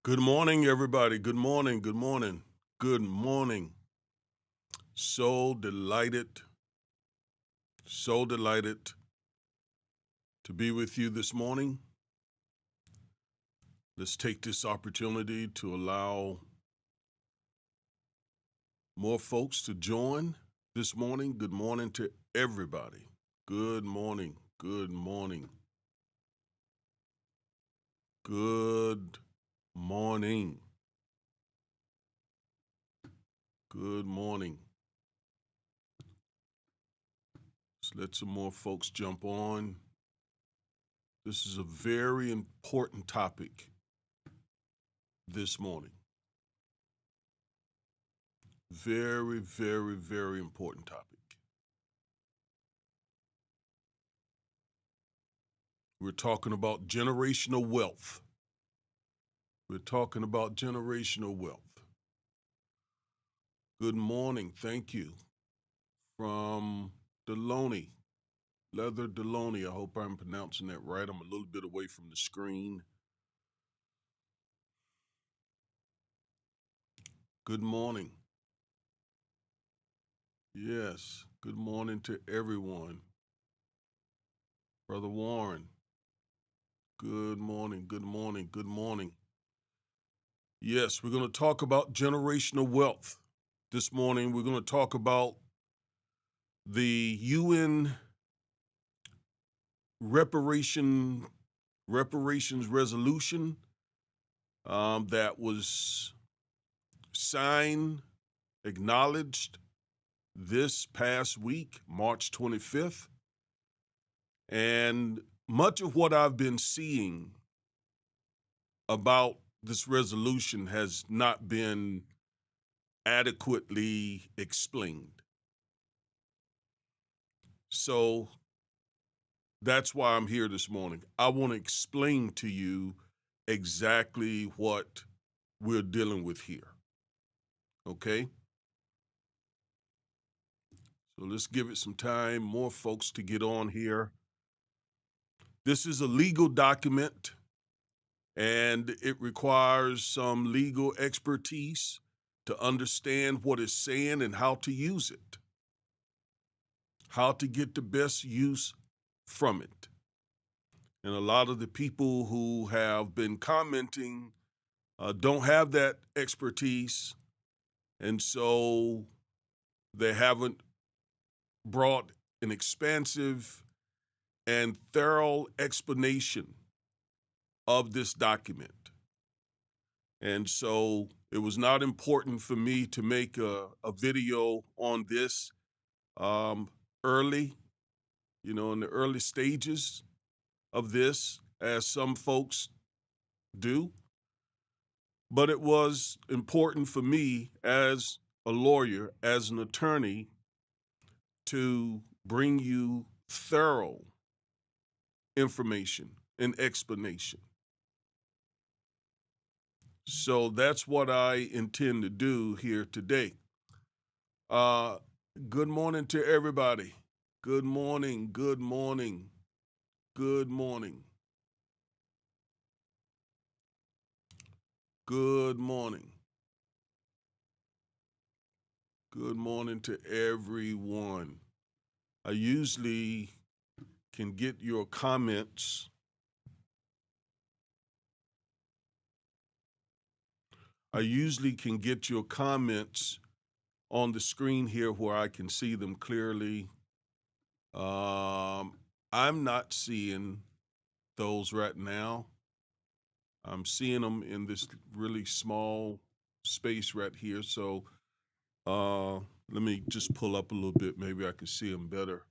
Good morning, everybody. Good morning. Good morning. Good morning. So delighted to be with you this morning. Let's take this opportunity to allow more folks to join this morning. Good morning to everybody. Good morning. Good morning. Good morning. Good morning. Let's let some more folks jump on. This is a very important topic this morning. Very, very, very important topic. We're talking about generational wealth. We're talking about generational wealth. Good morning. Thank you. From Deloney, Leather Deloney. I hope I'm pronouncing that right. I'm a little bit away from the screen. Good morning. Yes. Good morning to everyone. Brother Warren. Good morning. Good morning. Good morning. Yes, we're going to talk about generational wealth. This morning, we're going to talk about the UN Reparations Resolution that was signed, acknowledged this past week, March 25th. And much of what I've been seeing about this resolution has not been adequately explained. So that's why I'm here this morning. I want to explain to you exactly what we're dealing with here. Okay? So let's give it some time, more folks to get on here. This is a legal document and it requires some legal expertise to understand what it's saying and how to use it, how to get the best use from it. And a lot of the people who have been commenting don't have that expertise, and so they haven't brought an expansive and thorough explanation of this document. And so it was not important for me to make a video on this early, in the early stages of this, as some folks do. But it was important for me as a lawyer, as an attorney, to bring you thorough information and explanation. So that's what I intend to do here today. Uh, Good morning to everybody. Good morning, good morning, good morning, good morning. Good morning to everyone. I usually can get your comments. I usually can get your comments on the screen here where I can see them clearly. I'm not seeing those right now. I'm seeing them in this really small space right here. So let me just pull up a little bit. Maybe I can see them better.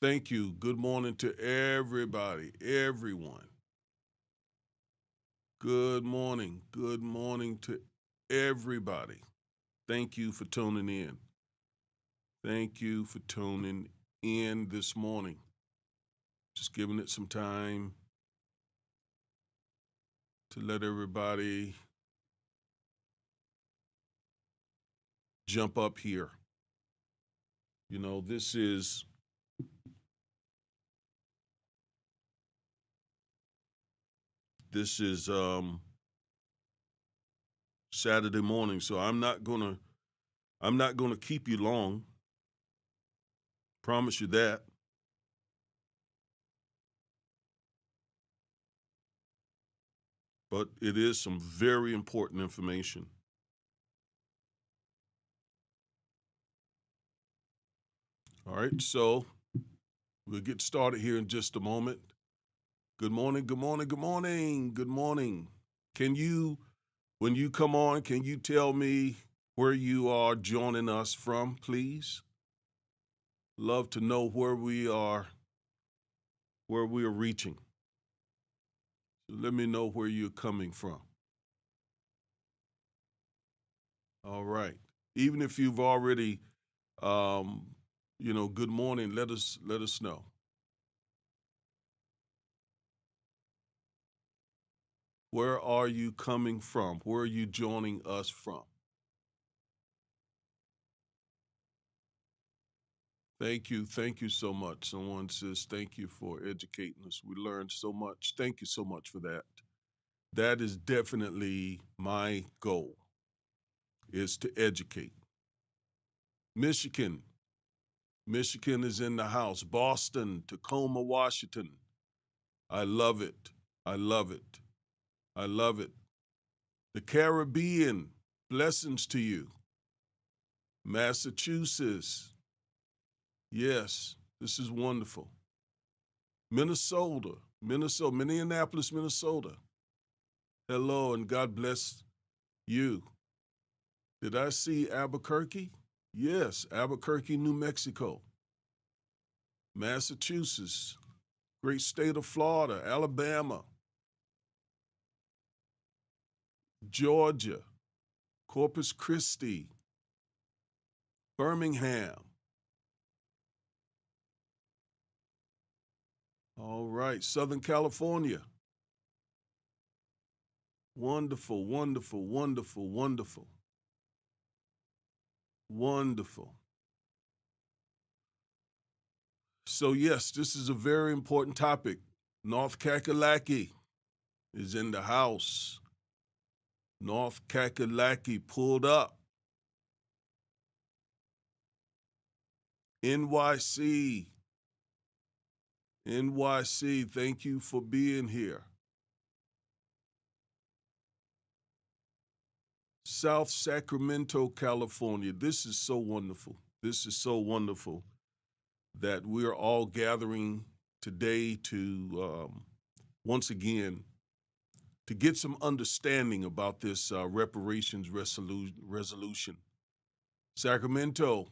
Thank you. Good morning to everybody, everyone. Good morning. Good morning to everybody. Thank you for tuning in. Thank you for tuning in this morning. Just giving it some time to let everybody jump up here. This is This is Saturday morning, so I'm not gonna keep you long. Promise you that. But it is some very important information. All right, so we'll get started here in just a moment. Good morning, good morning, good morning, good morning. Can you, when you come on, can you tell me where you are joining us from, please? Love to know where we are reaching. So let me know where you're coming from. All right. Even if you've already, good morning, let us know. Where are you coming from? Where are you joining us from? Thank you. Thank you so much. Someone says, thank you for educating us. We learned so much. Thank you so much for that. That is definitely my goal, is to educate. Michigan. Michigan is in the house. Boston, Tacoma, Washington. I love it. I love it. I love it. The Caribbean, blessings to you. Massachusetts, yes, this is wonderful. Minneapolis, Minnesota. Hello, and God bless you. Did I see Albuquerque? Yes, Albuquerque, New Mexico. Massachusetts, great state of Florida, Alabama, Georgia, Corpus Christi, Birmingham. All right, Southern California. Wonderful, wonderful, wonderful, wonderful. Wonderful. So, yes, this is a very important topic. North Kakalaki is in the house. North Kakalaki pulled up. NYC. NYC, thank you for being here. South Sacramento, California. This is so wonderful. This is so wonderful that we're all gathering today to, once again, to get some understanding about this reparations resolution. Sacramento.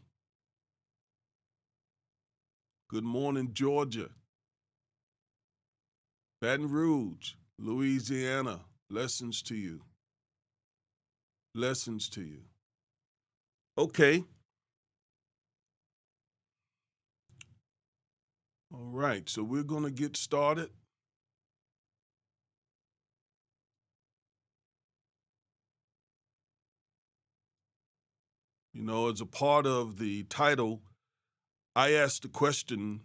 Good morning, Georgia. Baton Rouge, Louisiana. Blessings to you. Blessings to you. Okay. All right, so we're going to get started. You know, as a part of the title, I asked the question,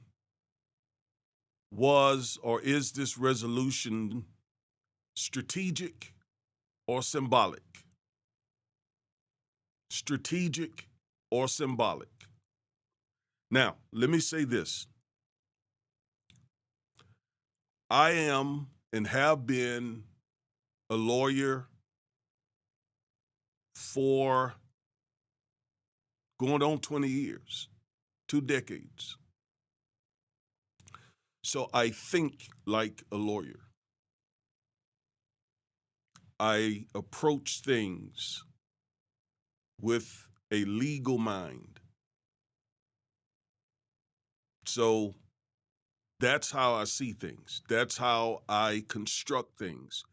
was or is this resolution strategic or symbolic? Strategic or symbolic? Now, let me say this. I am and have been a lawyer for going on 20 years, 2 decades. So I think like a lawyer. I approach things with a legal mind. So that's how I see things. That's how I construct things.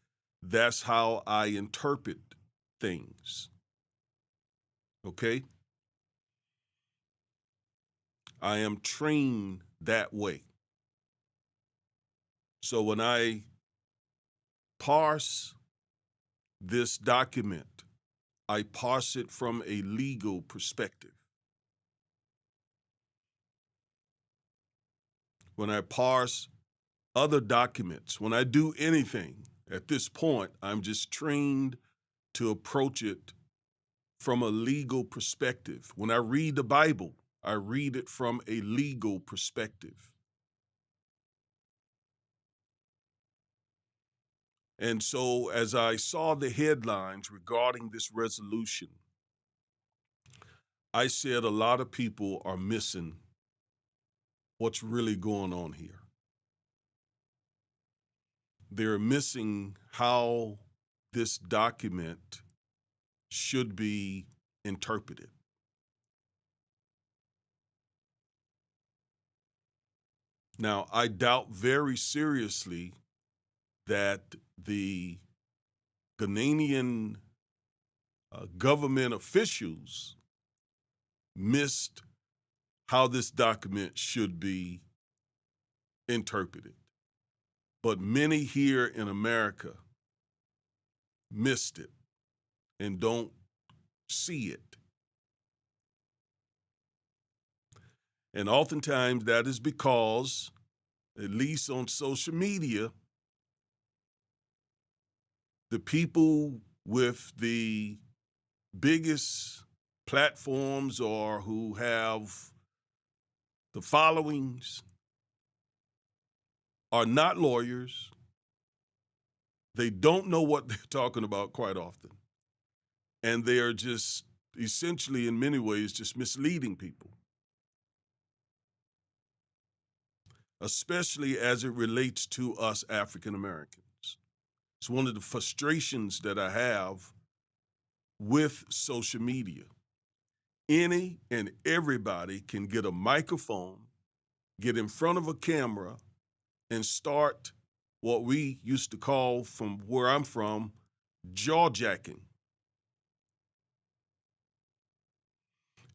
That's how I interpret things. Okay? I am trained that way. So when I parse this document, I parse it from a legal perspective. When I parse other documents, when I do anything, At this point, I'm just trained to approach it from a legal perspective. When I read the Bible, I read it from a legal perspective. And so, as I saw the headlines regarding this resolution, I said a lot of people are missing what's really going on here. They're missing how this document should be interpreted. Now, I doubt very seriously that the Ghanaian government officials missed how this document should be interpreted. But many here in America missed it and don't see it. And oftentimes that is because, at least on social media, the people with the biggest platforms or who have the followings are not lawyers. They don't know what they're talking about quite often. And they are just essentially, in many ways, just misleading people, especially as it relates to us African Americans. It's one of the frustrations that I have with social media. Any and everybody can get a microphone, get in front of a camera, and start what we used to call, from where I'm from, jaw-jacking.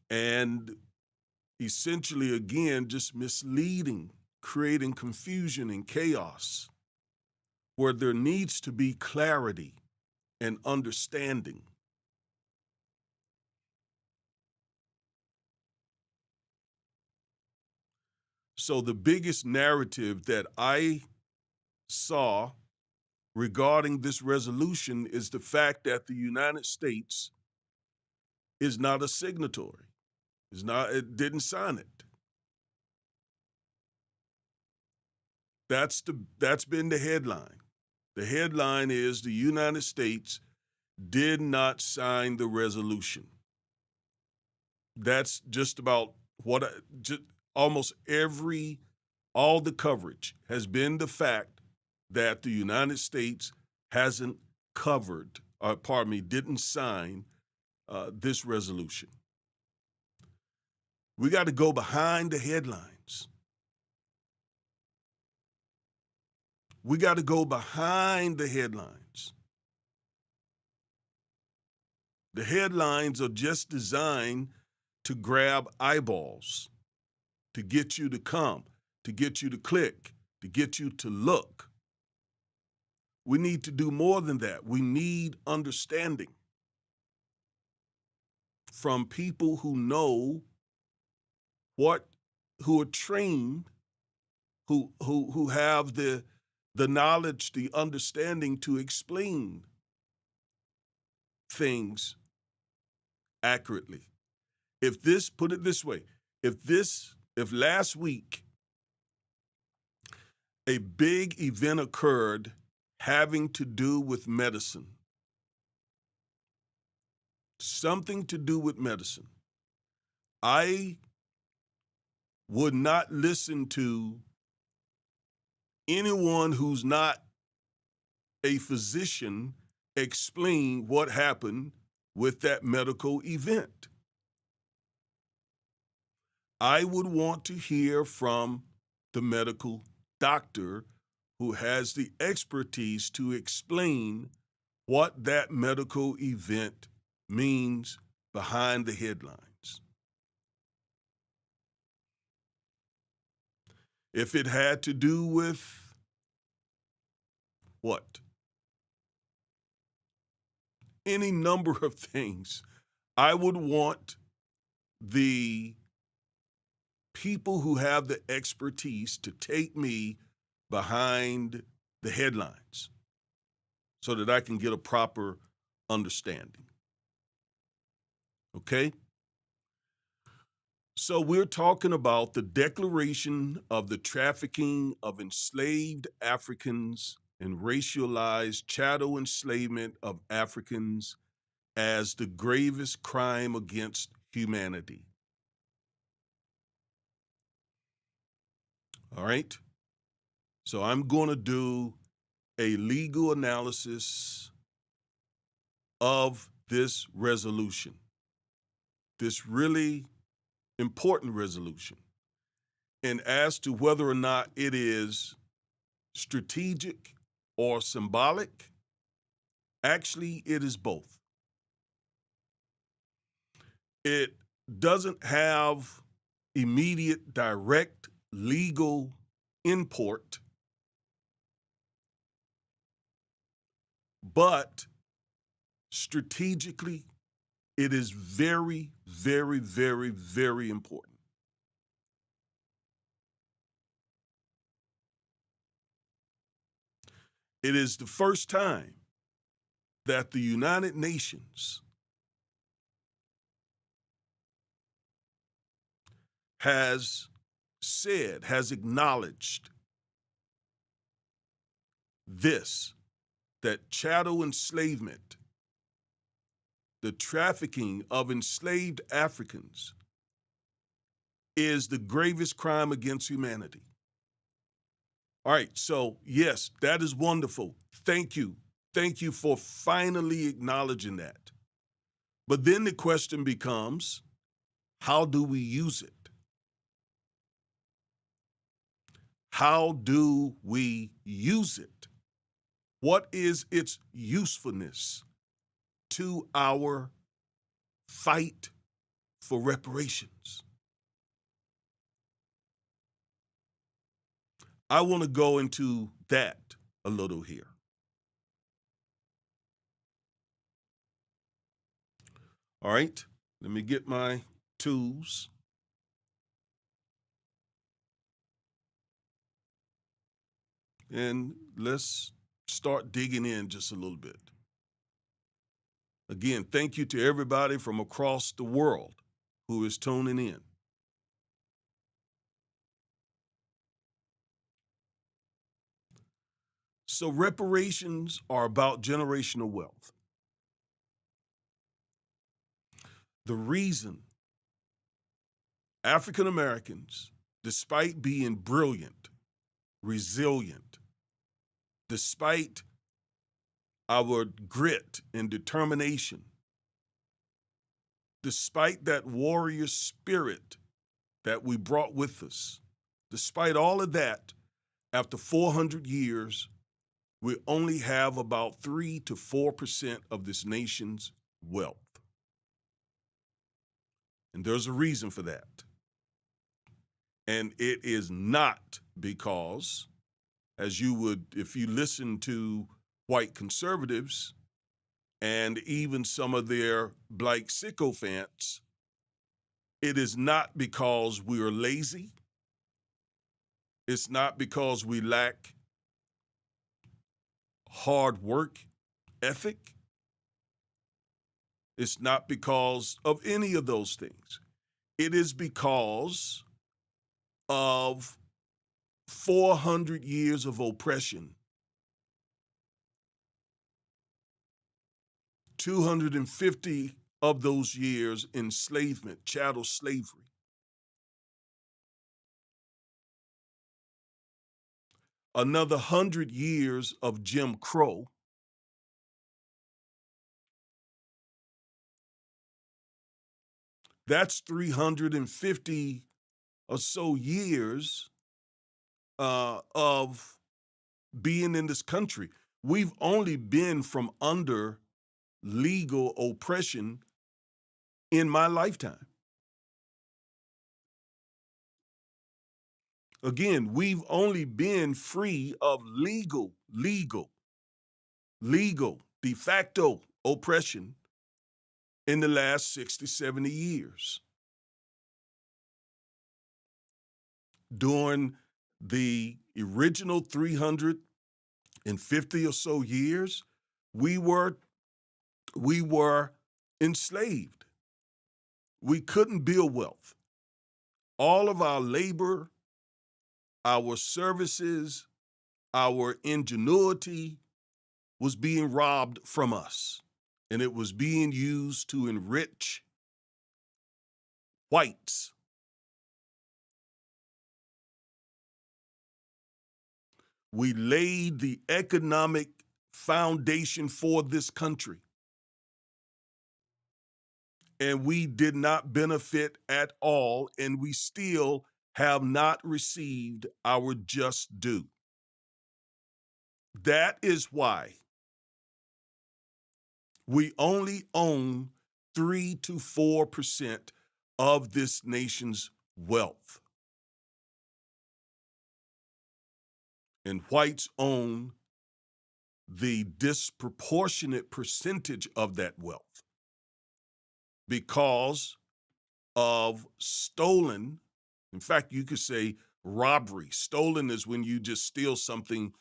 And essentially, again, just misleading, creating confusion and chaos where there needs to be clarity and understanding. So the biggest narrative that I saw regarding this resolution is the fact that the United States is not a signatory. It didn't sign it. That's been the headline. The headline is the United States did not sign the resolution. That's just about almost all the coverage has been the fact that the United States hasn't didn't sign this resolution. We got to go behind the headlines. We got to go behind the headlines. The headlines are just designed to grab eyeballs, to get you to come, to get you to click, to get you to look. We need to do more than that. We need understanding from people who know who are trained, who have the knowledge, the understanding to explain things accurately. Put it this way, if last week a big event occurred having to do with medicine, something to do with medicine, I would not listen to anyone who's not a physician explain what happened with that medical event. I would want to hear from the medical doctor who has the expertise to explain what that medical event means behind the headlines. If it had to do with what? Any number of things, I would want the people who have the expertise to take me behind the headlines. so that I can get a proper understanding. Okay? So we're talking about the Declaration of the Trafficking of Enslaved Africans and Racialized Chattel Enslavement of Africans as the gravest crime against humanity. All right? So I'm going to do a legal analysis of this resolution, this really important resolution, and as to whether or not it is strategic or symbolic. Actually, it is both. It doesn't have immediate direct legal import, but strategically, it is very, very, very, very important. It is the first time that the United Nations has said, has acknowledged this, that chattel enslavement, the trafficking of enslaved Africans, is the gravest crime against humanity. All right, so yes, that is wonderful. Thank you. Thank you for finally acknowledging that. But then the question becomes, how do we use it? How do we use it? What is its usefulness to our fight for reparations? I want to go into that a little here. All right, let me get my tools. And let's start digging in just a little bit. Again, thank you to everybody from across the world who is tuning in. So, reparations are about generational wealth. The reason African Americans, despite being brilliant, resilient, despite our grit and determination, despite that warrior spirit that we brought with us, despite all of that, after 400 years, we only have about 3 to 4% of this nation's wealth. And there's a reason for that. And it is not because, as you would, if you listen to white conservatives and even some of their black sycophants, it is not because we are lazy. It's not because we lack hard work ethic. It's not because of any of those things. It is because of 400 years of oppression, 250 of those years enslavement, chattel slavery, another 100 years of Jim Crow, that's 350 or so years of being in this country. We've only been from under legal oppression in my lifetime. Again, we've only been free of legal, de facto oppression in the last 60, 70 years. During the original 350 or so years, We were enslaved. We couldn't build wealth. All of our labor, our services, our ingenuity was being robbed from us, and it was being used to enrich whites. We laid the economic foundation for this country, and we did not benefit at all, and we still have not received our just due. That is why we only own 3 to 4% of this nation's wealth. And whites own the disproportionate percentage of that wealth because of stolen, in fact, you could say robbery. Stolen is when you just steal something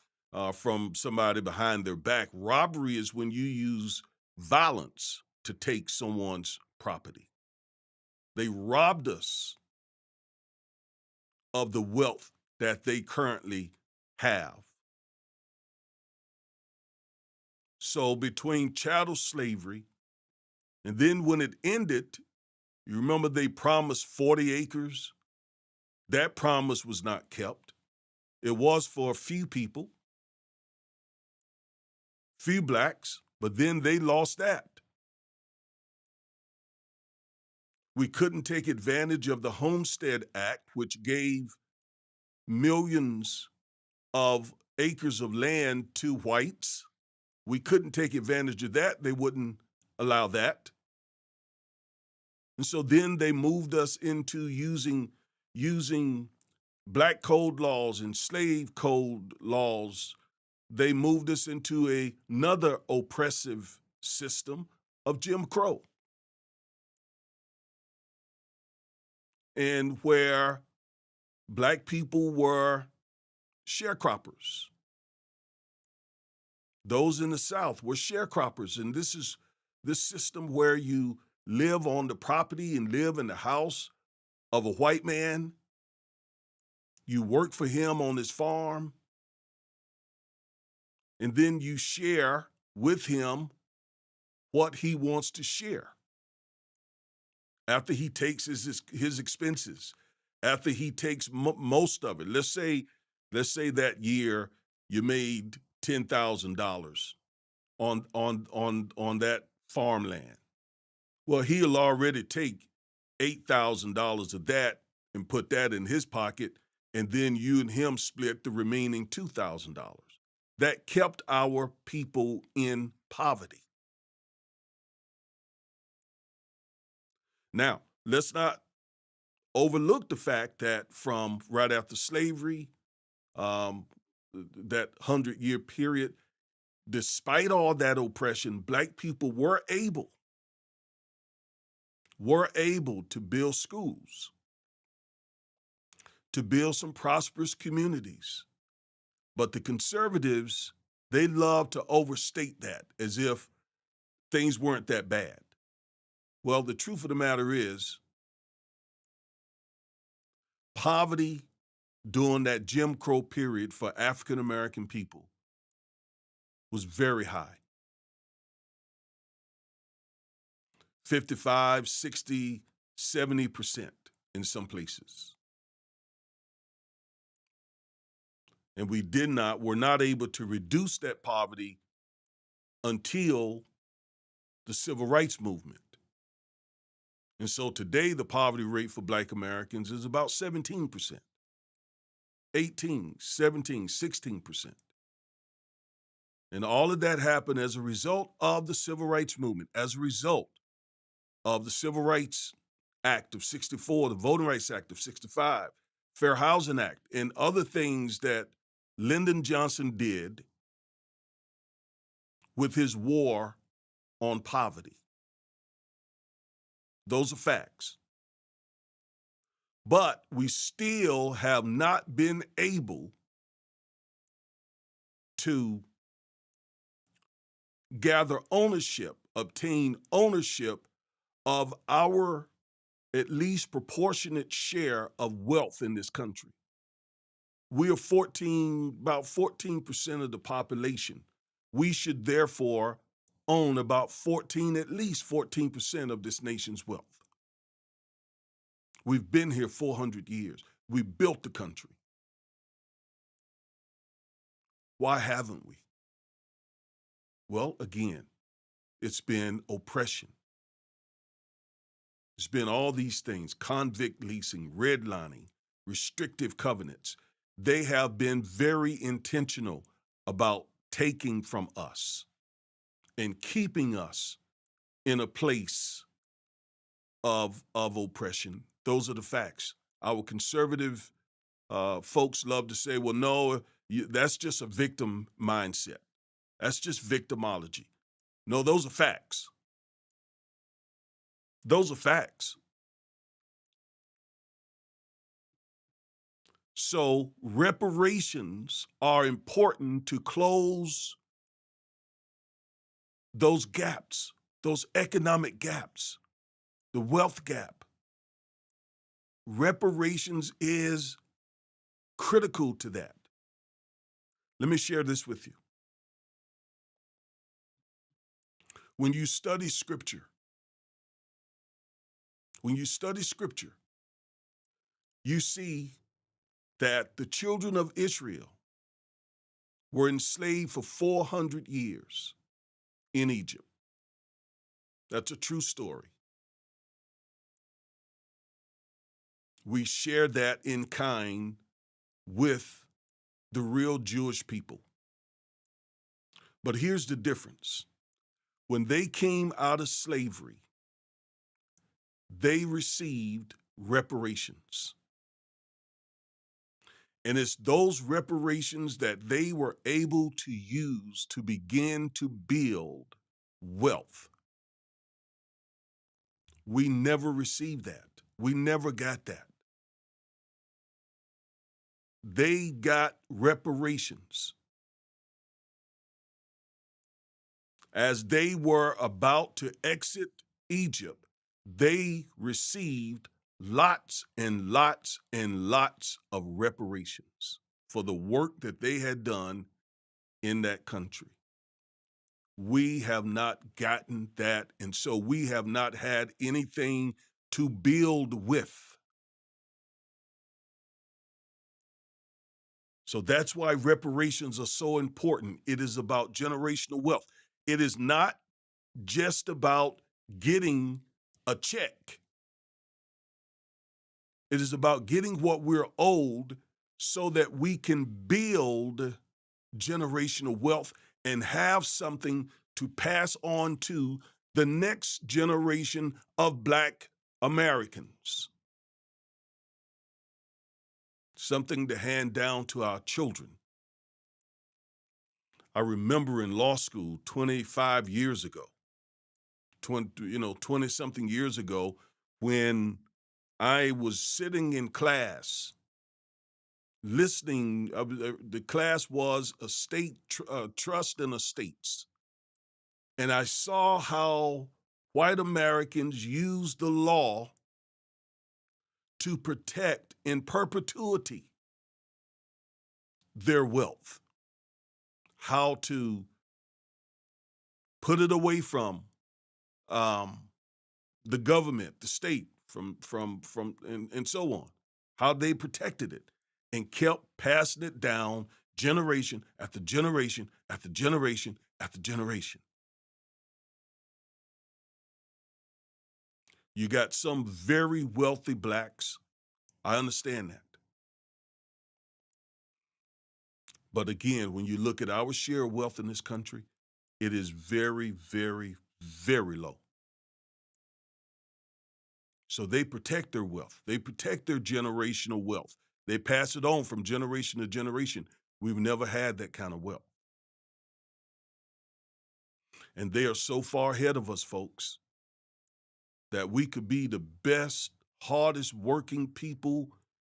from somebody behind their back. Robbery is when you use violence to take someone's property. They robbed us of the wealth that they currently have. So between chattel slavery and then when it ended, you remember they promised 40 acres? That promise was not kept. It was for a few people, few blacks, but then they lost that. We couldn't take advantage of the Homestead Act, which gave millions of acres of land to whites. We couldn't take advantage of that. They wouldn't allow that. And so then they moved us into using black code laws and slave code laws. They moved us into another oppressive system of Jim Crow. And where black people were sharecroppers. Those in the South were sharecroppers. And this is this system where you live on the property and live in the house of a white man. You work for him on his farm. And then you share with him what he wants to share. After he takes his expenses, after he takes most of it. Let's say that year you made $10,000 on that farmland. Well, he'll already take $8,000 of that and put that in his pocket, and then you and him split the remaining $2,000. That kept our people in poverty. Now, let's not overlook the fact that from right after slavery, that 100-year period, despite all that oppression, black people were able to build schools, to build some prosperous communities. But the conservatives, they love to overstate that as if things weren't that bad. Well, the truth of the matter is, poverty during that Jim Crow period for African American people was very high. 55, 60, 70% in some places. And were not able to reduce that poverty until the civil rights movement. And so today, the poverty rate for black Americans is about 17%, 18, 17, 16%. And all of that happened as a result of the civil rights movement, as a result of the Civil Rights Act of 64, the Voting Rights Act of 65, Fair Housing Act, and other things that Lyndon Johnson did with his war on poverty. Those are facts. But we still have not been able to gather ownership, obtain ownership of our at least proportionate share of wealth in this country. We are about 14% of the population. We should therefore own about at least 14% of this nation's wealth. We've been here 400 years. We built the country. Why haven't we? Well, again, it's been oppression. It's been all these things: convict leasing, redlining, restrictive covenants. They have been very intentional about taking from us and keeping us in a place of oppression. Those are the facts. Our conservative folks love to say, well, no, that's just a victim mindset. That's just victimology. No, those are facts. Those are facts. So reparations are important to close those gaps, those economic gaps, the wealth gap. Reparations is critical to that. Let me share this with you. When you study scripture, you see that the children of Israel were enslaved for 400 years in Egypt. That's a true story. We share that in kind with the real Jewish people. But here's the difference. When they came out of slavery, they received reparations. And it's those reparations that they were able to use to begin to build wealth. We never received that. We never got that. They got reparations. As they were about to exit Egypt, they received lots and lots and lots of reparations for the work that they had done in that country. We have not gotten that, and so we have not had anything to build with. So that's why reparations are so important. It is about generational wealth. It is not just about getting a check. It is about getting what we're owed so that we can build generational wealth and have something to pass on to the next generation of Black Americans. Something to hand down to our children. I remember in law school 25 years ago, 20-something years ago, when I was sitting in class listening. The class was estate trust and estates. And I saw how white Americans used the law to protect in perpetuity their wealth, how to put it away from the government, the state, and so on, how they protected it and kept passing it down generation after generation after generation after generation. You got some very wealthy Blacks. I understand that. But again, when you look at our share of wealth in this country, it is very, very, very low. So they protect their wealth. They protect their generational wealth. They pass it on from generation to generation. We've never had that kind of wealth. And they are so far ahead of us, folks, that we could be the best, hardest working people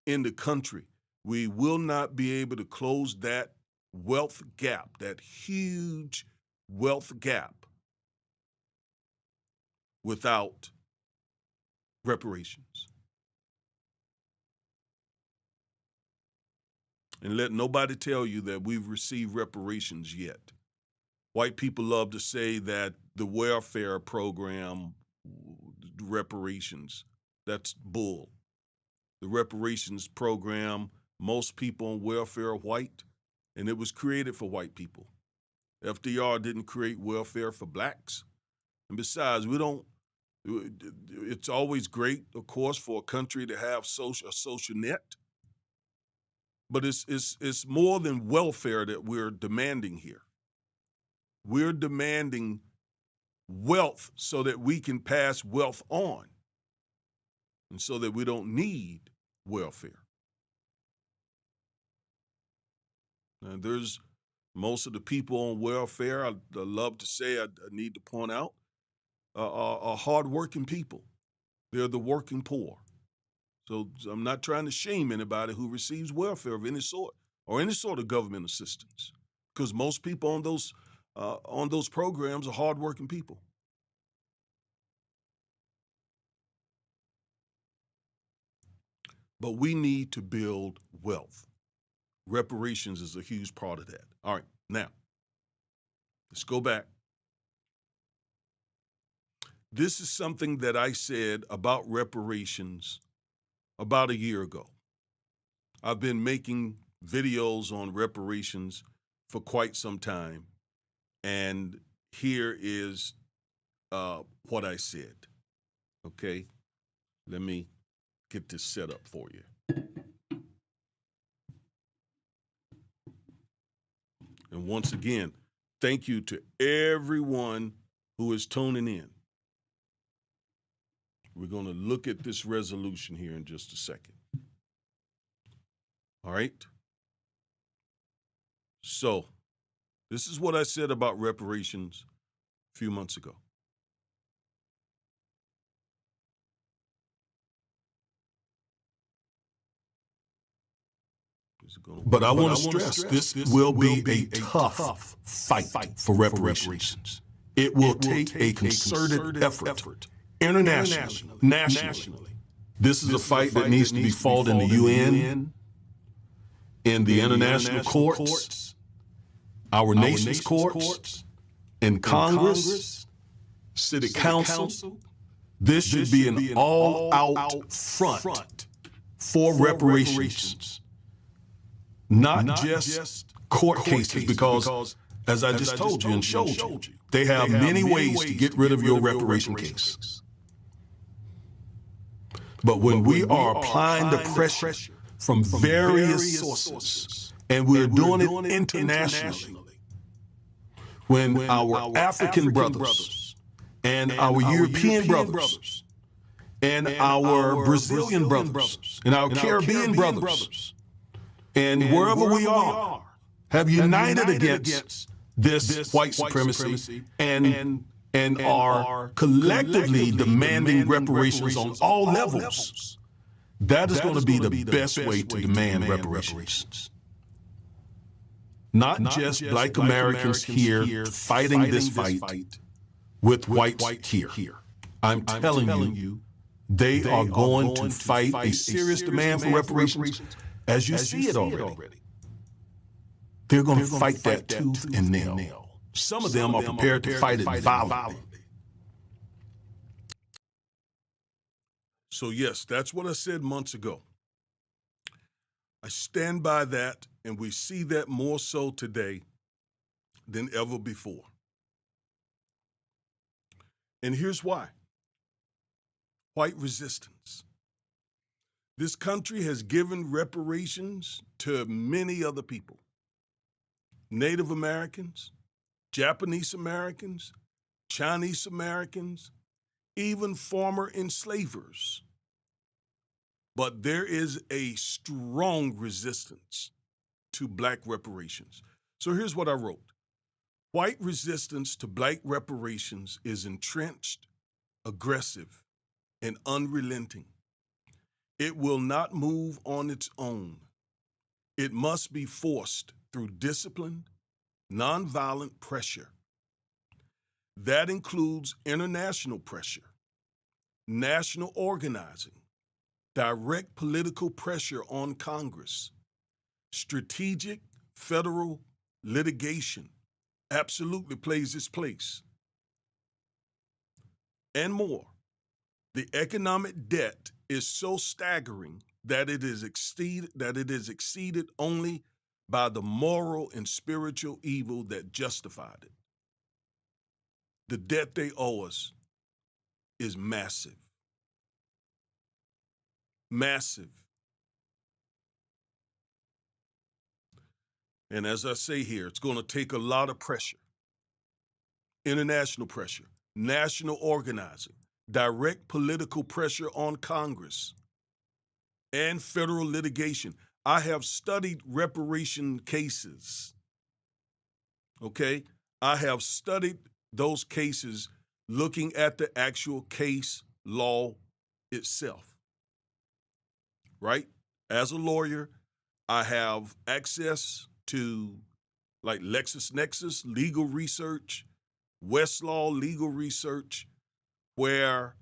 in the country. We will not be able to close that wealth gap, that huge wealth gap without reparations. And let nobody tell you that we've received reparations yet. White people love to say that the welfare program, reparations, that's bull. The reparations program, most people on welfare are white, and it was created for white people. FDR didn't create welfare for blacks. And besides, it's always great, of course, for a country to have a social net. But it's more than welfare that we're demanding here. We're demanding wealth so that we can pass wealth on and so that we don't need welfare. And there's most of the people on welfare, I love to say, I need to point out, are hardworking people. They're the working poor. So I'm not trying to shame anybody who receives welfare of any sort or any sort of government assistance, because most people on those programs are hardworking people. But we need to build wealth. Reparations is a huge part of that. All right, now, let's go back. This is something that I said about reparations about a year ago. I've been making videos on reparations for quite some time, and here is what I said. Okay, let me get this set up for you. And once again, thank you to everyone who is tuning in. We're going to look at this resolution here in just a second. All right? So, this is what I said about reparations a few months ago. But I want to stress this will be a tough fight for reparations. It will take a concerted effort, internationally, nationally. This is a fight that needs to be fought in the UN, in the international courts, our nation's courts, in Congress, City Council. This should be an all-out front for reparations. Not just court cases, because, as I just told you and showed you, they have many ways to get rid of your reparation case. But when we are applying the pressure from various sources, and we're doing it internationally, when our African brothers and our European brothers and our Brazilian brothers and our Caribbean brothers and wherever we are have united against this white supremacy and are collectively demanding reparations on all levels, that is going to be the best way to demand reparations. Not just black Americans here fighting this fight with whites here. I'm telling you, they are going to fight a serious demand for reparations, as you see it already. They're going to fight that tooth and nail. Some of them are prepared to fight it violently. So yes, that's what I said months ago. I stand by that, and we see that more so today than ever before. And here's why. White resistance. This country has given reparations to many other people. Native Americans, Japanese Americans, Chinese Americans, even former enslavers. But there is a strong resistance to black reparations. So here's what I wrote. White resistance to black reparations is entrenched, aggressive, and unrelenting. It will not move on its own. It must be forced through disciplined, nonviolent pressure That includes international pressure, national organizing, direct political pressure on Congress, strategic federal litigation absolutely plays its place, and more. The economic debt is so staggering that it is exceeded only by the moral and spiritual evil that justified it. The debt they owe us is massive. Massive. And as I say here, it's going to take a lot of pressure. International pressure, national organizing, direct political pressure on Congress, and federal litigation. I have studied reparation cases. Okay? I have studied those cases looking at the actual case law itself. Right? As a lawyer, I have access to like LexisNexis legal research, Westlaw legal research, where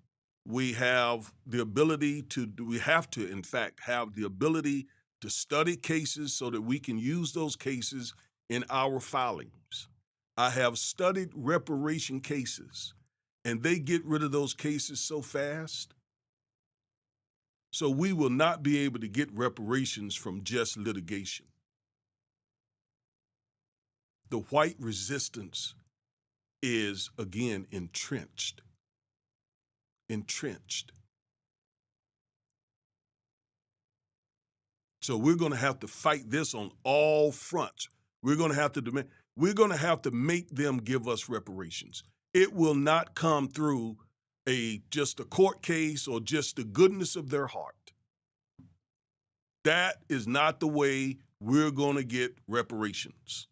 we have the ability to, we have to, in fact, have the ability to study cases so that we can use those cases in our filings. I have studied reparation cases, and they get rid of those cases so fast. So we will not be able to get reparations from just litigation. The white resistance is, again, entrenched. Entrenched. So we're going to have to fight this on all fronts. We're going to have to make them give us reparations. It will not come through just a court case or just the goodness of their heart. That is not the way we're going to get reparations.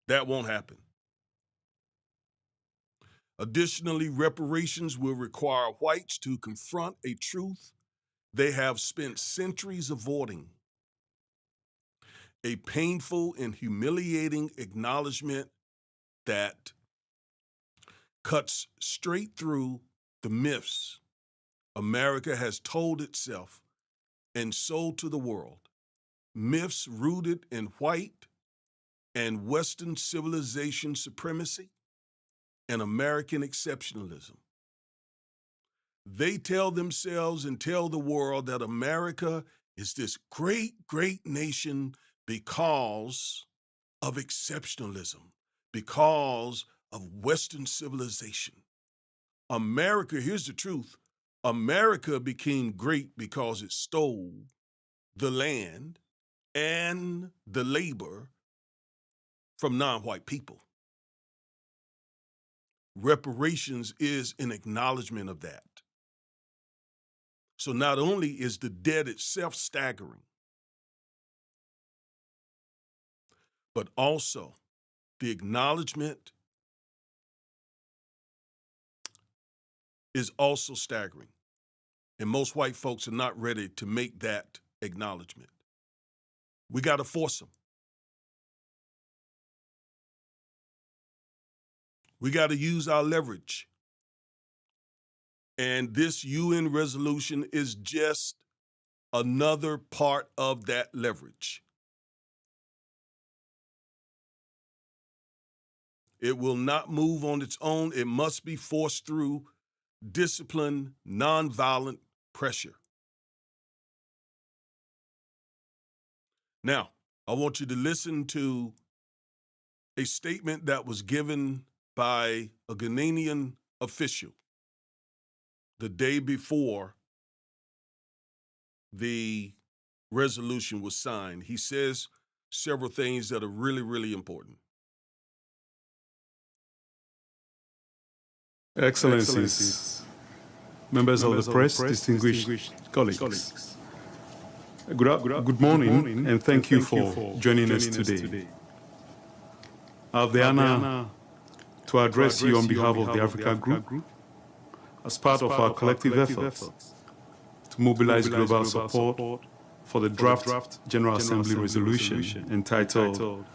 That won't happen. Additionally, reparations will require whites to confront a truth they have spent centuries avoiding. A painful and humiliating acknowledgement that cuts straight through the myths America has told itself and sold to the world. Myths rooted in white and Western civilization supremacy and American exceptionalism. They tell themselves and tell the world that America is this great, great nation because of exceptionalism, because of Western civilization. America, here's the truth, America became great because it stole the land and the labor from non-white people. Reparations is an acknowledgement of that. So not only is the debt itself staggering, but also the acknowledgement is also staggering. And most white folks are not ready to make that acknowledgement. We got to force them. We got to use our leverage. And this UN resolution is just another part of that leverage. It will not move on its own. It must be forced through disciplined, nonviolent pressure. Now, I want you to listen to a statement that was given by a Ghanaian official the day before the resolution was signed. He says several things that are really, really important. Excellencies, members of the press, distinguished colleagues. Good morning, and thank you for joining us today. I have the honor to address you on behalf of the Africa Group as part of our collective efforts to mobilize global support for the draft General Assembly resolution entitled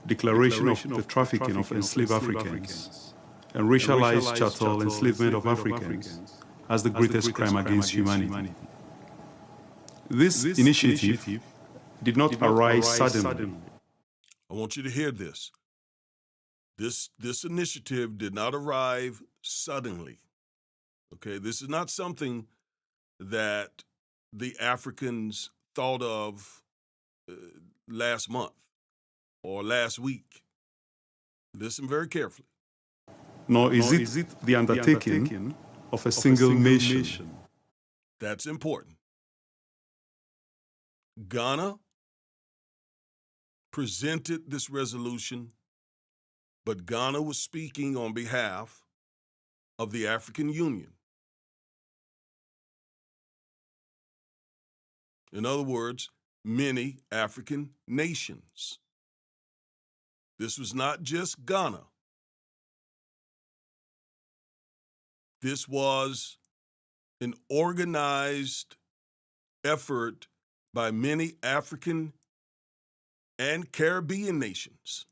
Declaration of the Trafficking of Enslaved Africans and racialized chattel enslavement of Africans as the greatest crime against humanity. This initiative did not arise suddenly. I want you to hear this. This initiative did not arrive suddenly. Okay, this is not something that the Africans thought of last month or last week. Listen very carefully. Nor is it the undertaking of a single nation. That's important. Ghana presented this resolution, but Ghana was speaking on behalf of the African Union. In other words, many African nations. This was not just Ghana. This was an organized effort by many African and Caribbean nations.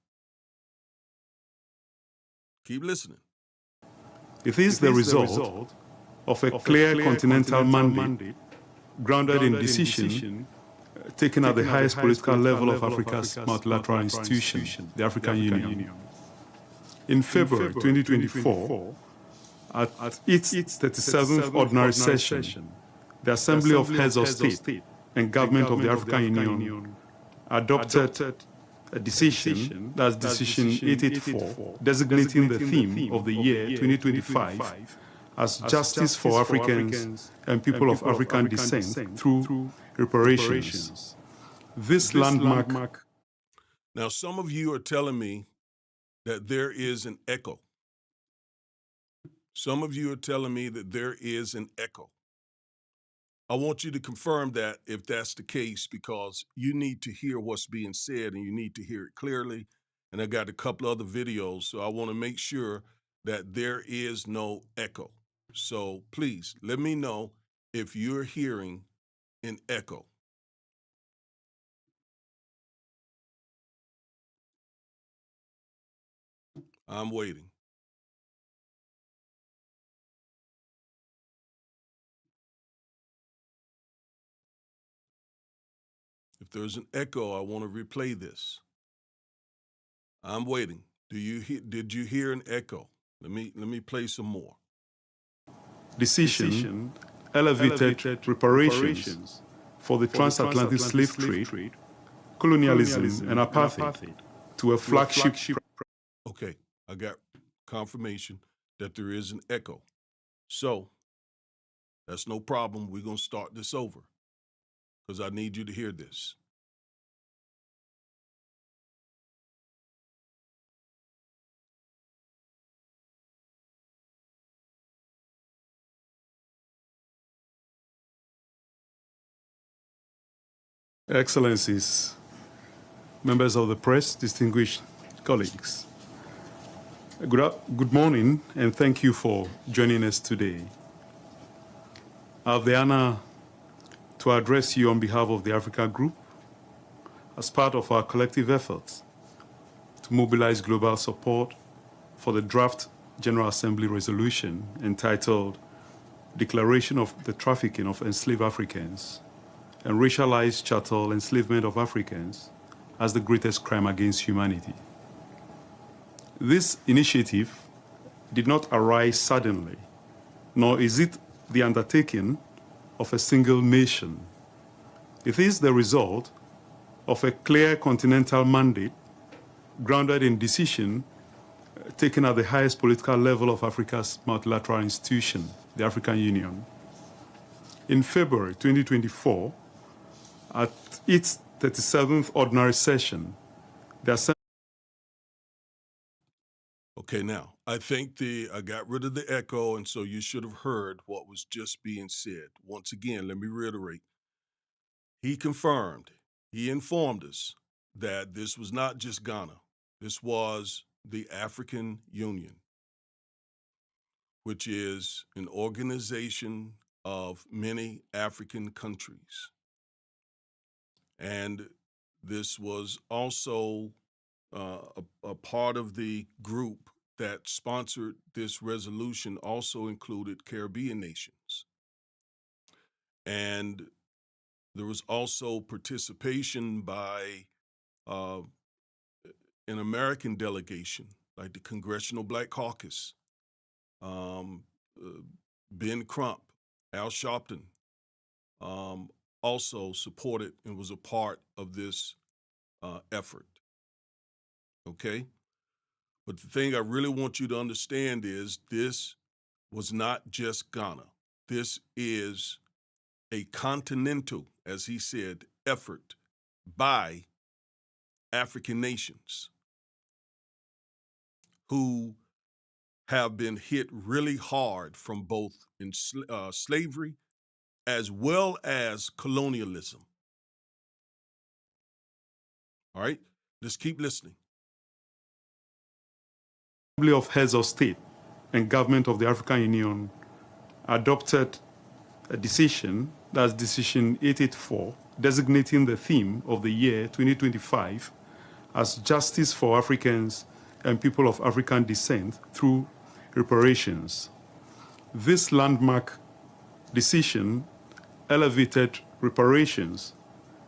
Keep listening. It is the result of a clear continental mandate grounded in decision taken at the highest political level of Africa's multilateral institution, the African Union. In February 2024, at its 37th ordinary session, the Assembly of Heads of State and Government of the African Union adopted a decision, that's Decision 884, designating the theme of the year 2025 as Justice for Africans and People of African Descent through Reparations. This landmark. Now, some of you are telling me that there is an echo. Some of you are telling me that there is an echo. I want you to confirm that if that's the case, because you need to hear what's being said and you need to hear it clearly. And I got a couple other videos, so I want to make sure that there is no echo. So please let me know if you're hearing an echo. I'm waiting. If there's an echo, I want to replay this. I'm waiting. Did you hear an echo? Let me play some more. Decision elevated reparations for the transatlantic slave trade, colonialism, and apartheid to a flagship. Okay, I got confirmation that there is an echo. So that's no problem. We're going to start this over because I need you to hear this. Excellencies, members of the press, distinguished colleagues, good morning and thank you for joining us today. I have the honor to address you on behalf of the Africa Group as part of our collective efforts to mobilize global support for the draft General Assembly resolution entitled Declaration of the Trafficking of Enslaved Africans and Racialized Chattel Enslavement of Africans as the greatest crime against humanity. This initiative did not arise suddenly, nor is it the undertaking of a single nation. It is the result of a clear continental mandate grounded in decision taken at the highest political level of Africa's multilateral institution, the African Union. In February 2024, at its 37th ordinary session, the Assembly. Okay, now, I think I got rid of the echo, and so you should have heard what was just being said. Once again, let me reiterate. He confirmed, he informed us that this was not just Ghana. This was the African Union, which is an organization of many African countries. And this was also a part of the group that sponsored this resolution also included Caribbean nations. And there was also participation by an American delegation, like the Congressional Black Caucus, um, uh, Ben Crump, Al Sharpton, also supported and was a part of this effort. Okay? But the thing I really want you to understand is this was not just Ghana. This is a continental, as he said, effort by African nations who have been hit really hard from both slavery as well as colonialism. All right? Just keep listening. Assembly of Heads of State and Government of the African Union adopted a decision, that's Decision 884, designating the theme of the year 2025 as Justice for Africans and People of African Descent through Reparations. This landmark decision elevated reparations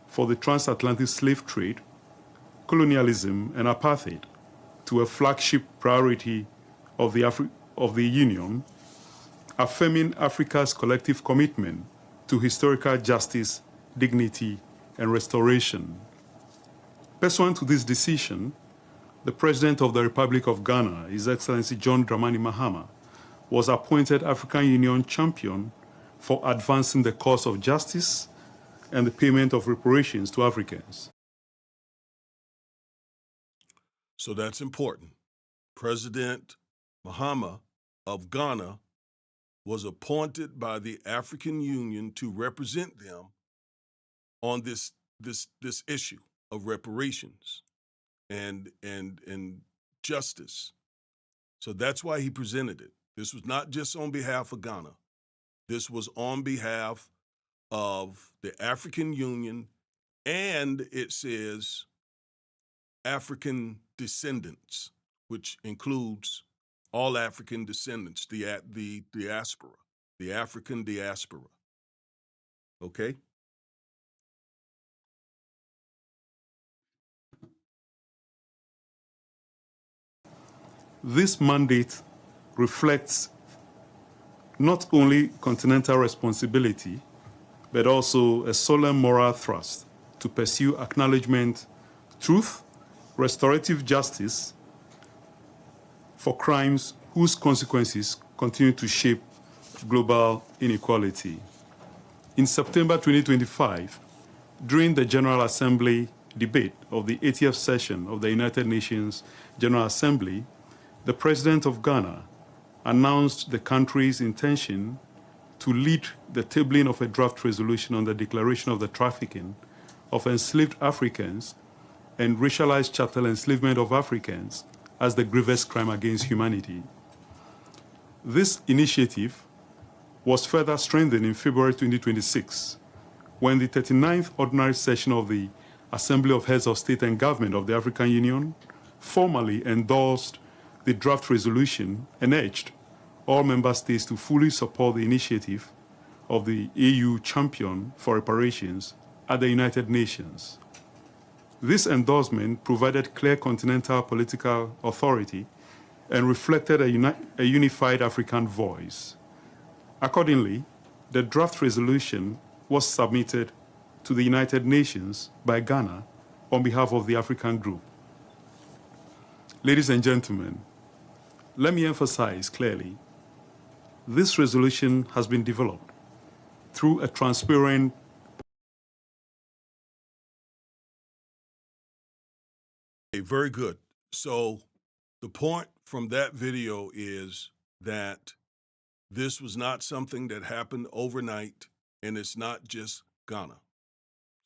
for the transatlantic slave trade, colonialism, and apartheid to a flagship priority of the Union, affirming Africa's collective commitment to historical justice, dignity, and restoration. Pursuant to this decision, the President of the Republic of Ghana, His Excellency John Dramani Mahama, was appointed African Union champion for advancing the cause of justice and the payment of reparations to Africans. So that's important. President Mahama of Ghana was appointed by the African Union to represent them on this issue of reparations and justice. So that's why he presented it. This was not just on behalf of Ghana. This was on behalf of the African Union, and it says African descendants, which includes all African descendants, the diaspora, the African diaspora. Okay? This mandate reflects not only continental responsibility, but also a solemn moral thrust to pursue acknowledgement, truth, restorative justice for crimes whose consequences continue to shape global inequality. In September 2025, during the General Assembly debate of the 80th session of the United Nations General Assembly, the President of Ghana announced the country's intention to lead the tabling of a draft resolution on the declaration of the trafficking of enslaved Africans and racialized chattel enslavement of Africans as the grievous crime against humanity. This initiative was further strengthened in February 2026 when the 39th Ordinary Session of the Assembly of Heads of State and Government of the African Union formally endorsed the draft resolution and urged all member states to fully support the initiative of the AU champion for reparations at the United Nations. This endorsement provided clear continental political authority and reflected a unified African voice. Accordingly, the draft resolution was submitted to the United Nations by Ghana on behalf of the African Group. Ladies and gentlemen, let me emphasize clearly, this resolution has been developed through a transparent Okay, very good. So the point from that video is that this was not something that happened overnight, and it's not just Ghana.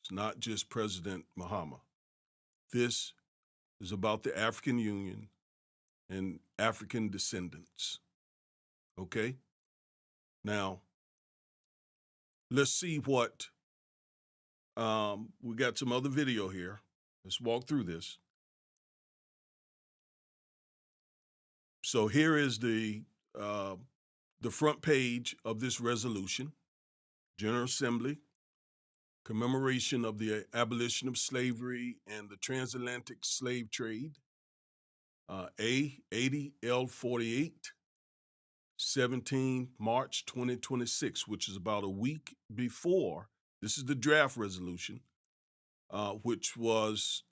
It's not just President Mahama. This is about the African Union and African descendants. Okay? Now, let's see what, we got some other video here. Let's walk through this. So here is the front page of this resolution. General Assembly, commemoration of the abolition of slavery and the transatlantic slave trade. A80 L48, 17 March 2026, which is about a week before. This is the draft resolution, which was,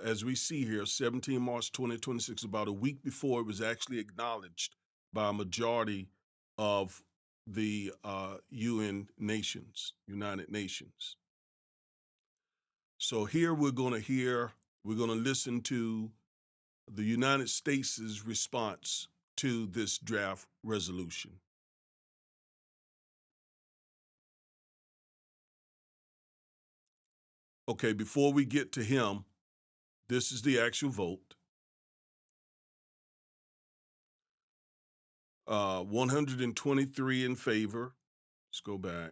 as we see here, 17 March 2026, about a week before it was actually acknowledged by a majority of the UN nations, United Nations. So here we're going to listen to the United States' response to this draft resolution. Okay, before we get to him, this is the actual vote. 123 in favor. Let's go back.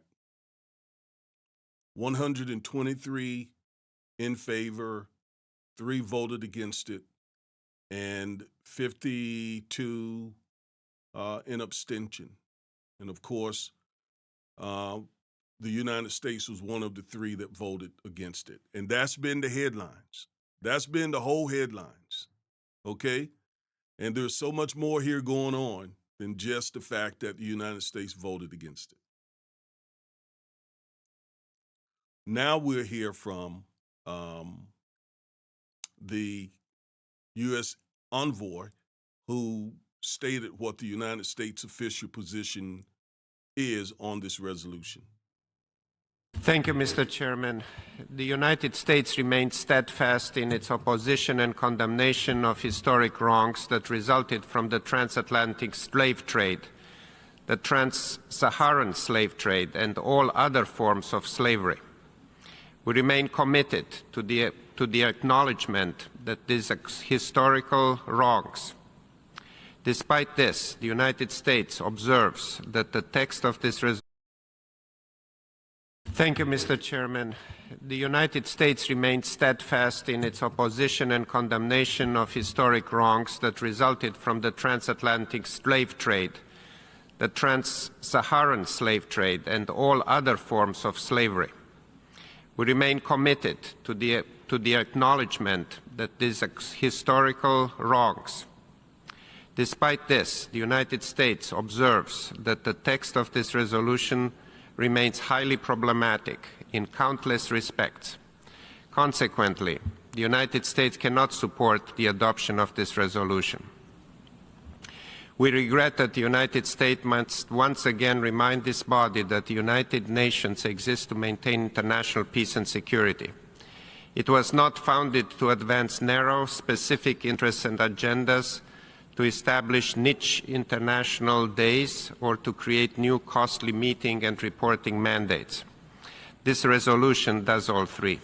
123 in favor, 3 voted against it, and 52 in abstention. And of course, the United States was one of the 3 that voted against it. And that's been the headlines. That's been the whole headlines, okay? And there's so much more here going on than just the fact that the United States voted against it. Now we'll hear from the U.S. envoy who stated what the United States official position is on this resolution. Thank you, Mr. Chairman. The United States remains steadfast in its opposition and condemnation of historic wrongs that resulted from the transatlantic slave trade, the trans-Saharan slave trade, and all other forms of slavery. We remain committed to the acknowledgement that these historical wrongs. Despite this, the United States observes that the text of this resolution. Thank you, Mr. Chairman. The United States remains steadfast in its opposition and condemnation of historic wrongs that resulted from the transatlantic slave trade, the trans-Saharan slave trade, and all other forms of slavery. We remain committed to the acknowledgement that these historical wrongs. Despite this, the United States observes that the text of this resolution remains highly problematic in countless respects. Consequently, the United States cannot support the adoption of this resolution. We regret that the United States must once again remind this body that the United Nations exists to maintain international peace and security. It was not founded to advance narrow, specific interests and agendas, to establish niche international days, or to create new costly meeting and reporting mandates. This resolution does all 3.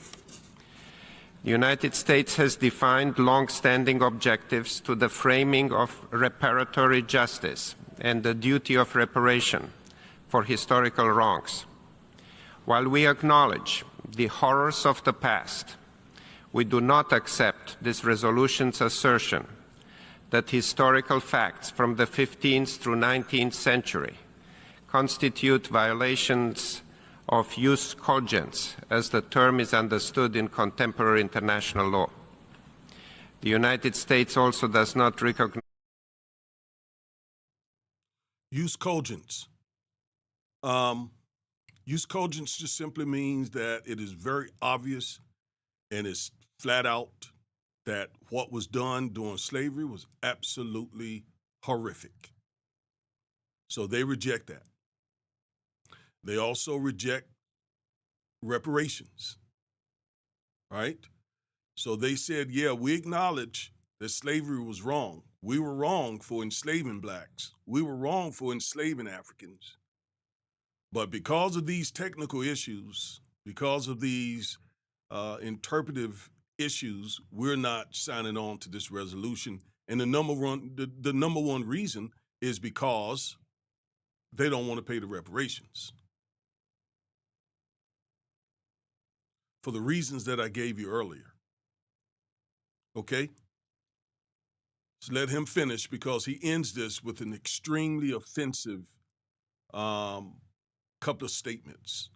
The United States has defined long-standing objectives to the framing of reparatory justice and the duty of reparation for historical wrongs. While we acknowledge the horrors of the past, we do not accept this resolution's assertion that historical facts from the 15th through 19th century constitute violations of jus cogens, as the term is understood in contemporary international law. The United States also does not recognize Jus cogens. Jus cogens just simply means that it is very obvious and it's flat out that what was done during slavery was absolutely horrific. So they reject that. They also reject reparations, right? So they said, yeah, we acknowledge that slavery was wrong. We were wrong for enslaving blacks. We were wrong for enslaving Africans. But because of these technical issues, because of these interpretive issues, we're not signing on to this resolution. And the number one reason is because they don't want to pay the reparations. For the reasons that I gave you earlier. Okay? So let him finish because he ends this with an extremely offensive couple of statements.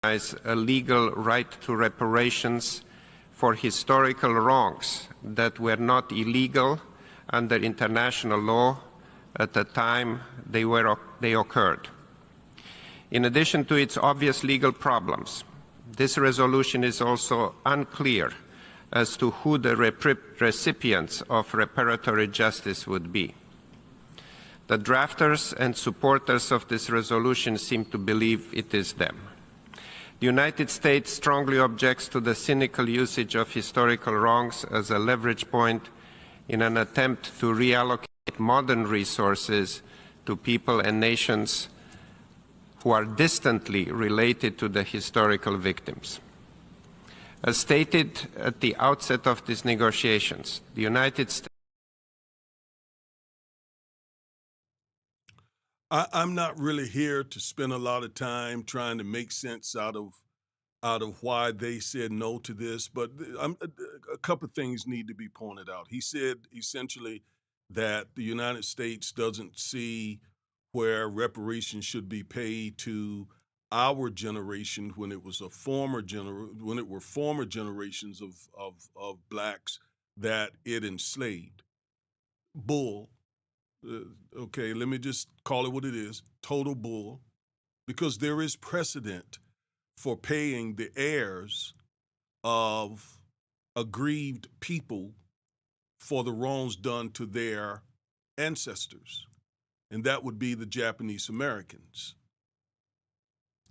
As a legal right to reparations for historical wrongs that were not illegal under international law at the time they occurred. In addition to its obvious legal problems, this resolution is also unclear as to who the recipients of reparatory justice would be. The drafters and supporters of this resolution seem to believe it is them. The United States strongly objects to the cynical usage of historical wrongs as a leverage point in an attempt to reallocate modern resources to people and nations who are distantly related to the historical victims. As stated at the outset of these negotiations, the United States I'm not really here to spend a lot of time trying to make sense out of why they said no to this, but a couple of things need to be pointed out. He said essentially that the United States doesn't see where reparations should be paid to our generation when it was when it were former generations of blacks that it enslaved. Bull. Okay, let me just call it what it is, total bull, because there is precedent for paying the heirs of aggrieved people for the wrongs done to their ancestors, and that would be the Japanese Americans.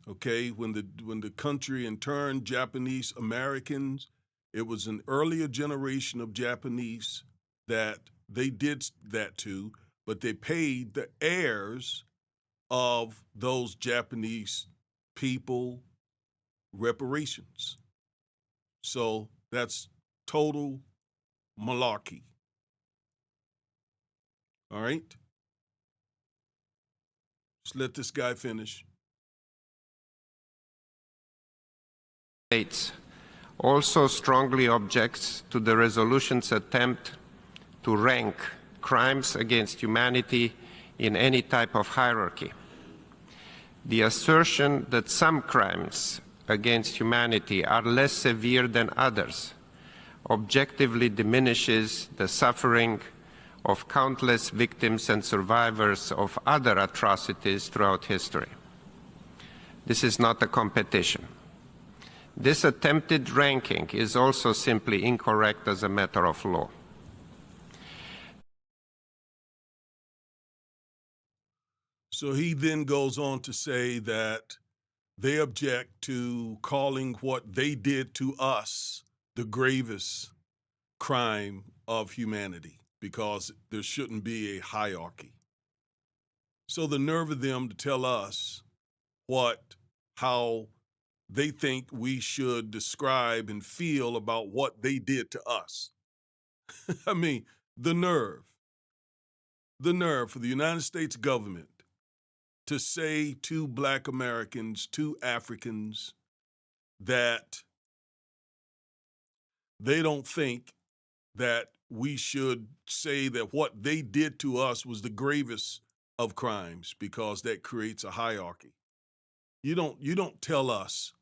Okay, when the country interned Japanese Americans, it was an earlier generation of Japanese that they did that to, but they paid the heirs of those Japanese people reparations. So that's total malarkey. All right? Just let this guy finish. States also strongly objects to the resolution's attempt to rank crimes against humanity in any type of hierarchy. The assertion that some crimes against humanity are less severe than others objectively diminishes the suffering of countless victims and survivors of other atrocities throughout history. This is not a competition. This attempted ranking is also simply incorrect as a matter of law. So he then goes on to say that they object to calling what they did to us the gravest crime of humanity because there shouldn't be a hierarchy. So the nerve of them to tell us how they think we should describe and feel about what they did to us. I mean, the nerve for the United States government to say to Black Americans, to Africans, that they don't think that we should say that what they did to us was the gravest of crimes because that creates a hierarchy. You don't tell us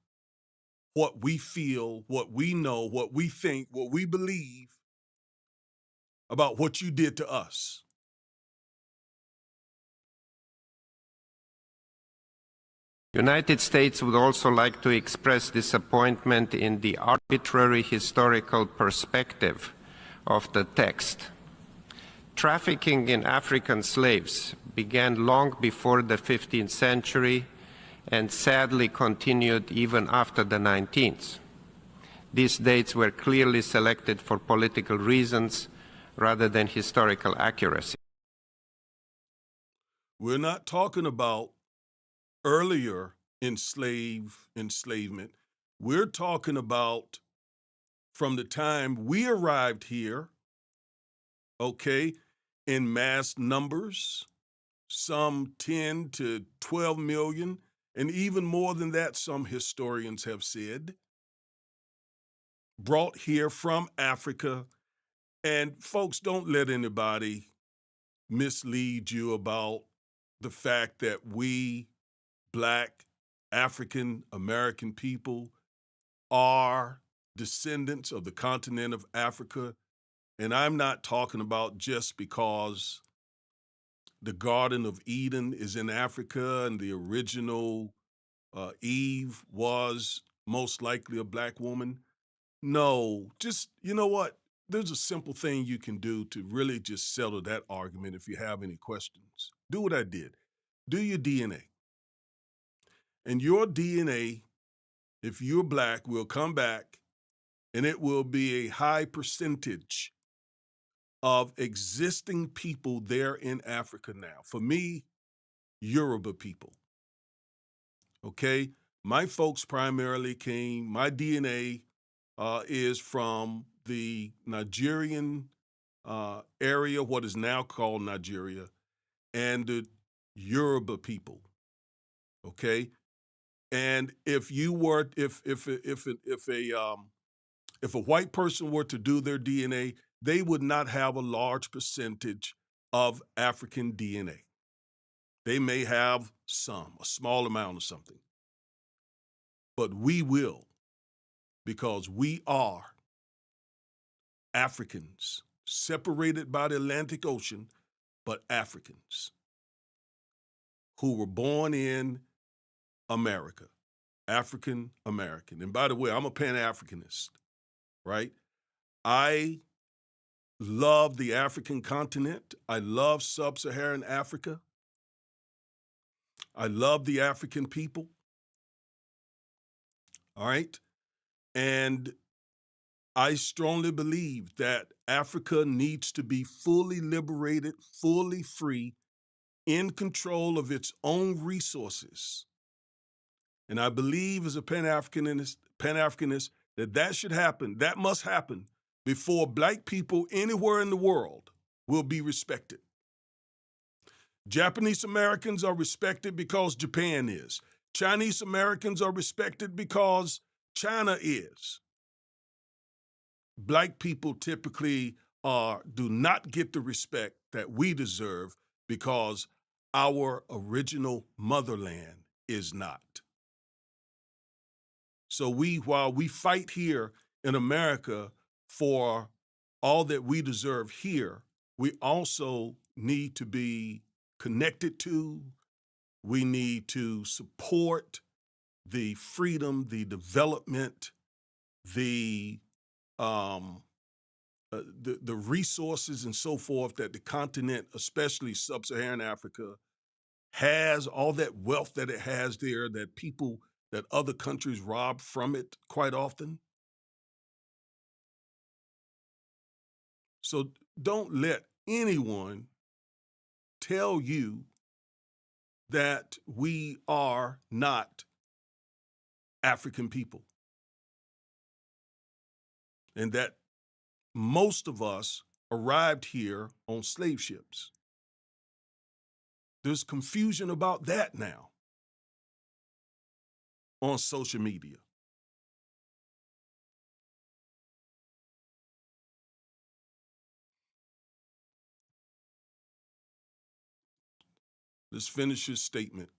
what we feel, what we know, what we think, what we believe about what you did to us. The United States would also like to express disappointment in the arbitrary historical perspective of the text. Trafficking in African slaves began long before the 15th century and sadly continued even after the 19th. These dates were clearly selected for political reasons rather than historical accuracy. We're not talking about earlier enslavement. We're talking about from the time we arrived here, okay, in mass numbers, some 10 to 12 million, and even more than that, some historians have said, brought here from Africa And folks, don't let anybody mislead you about the fact that we Black African American people are descendants of the continent of Africa. And I'm not talking about just because the Garden of Eden is in Africa and the original Eve was most likely a Black woman. No, just, you know what? There's a simple thing you can do to really just settle that argument if you have any questions. Do what I did. Do your DNA. And your DNA, if you're Black, will come back and it will be a high percentage of existing people there in Africa now. For me, Yoruba people. Okay? My folks primarily came, my DNA is from the Nigerian area, what is now called Nigeria, and the Yoruba people. Okay? And if you were, if a white person were to do their DNA, they would not have a large percentage of African DNA. They may have some, a small amount of something. But we will, because we are Africans, separated by the Atlantic Ocean, but Africans who were born in America, African American. And by the way, I'm a Pan-Africanist, right? I love the African continent. I love sub-Saharan Africa. I love the African people. All right? And I strongly believe that Africa needs to be fully liberated, fully free, in control of its own resources. And I believe as a Pan-Africanist that should happen, that must happen before Black people anywhere in the world will be respected. Japanese Americans are respected because Japan is. Chinese Americans are respected because China is. Black people typically do not get the respect that we deserve because our original motherland is not. So while we fight here in America for all that we deserve here, we also need to be connected to, we need to support the freedom, the development, the resources and so forth that the continent, especially sub-Saharan Africa, has, all that wealth that it has there that other countries rob from it quite often. So don't let anyone tell you that we are not African people and that most of us arrived here on slave ships. There's confusion about that now on social media. Let's finish his statement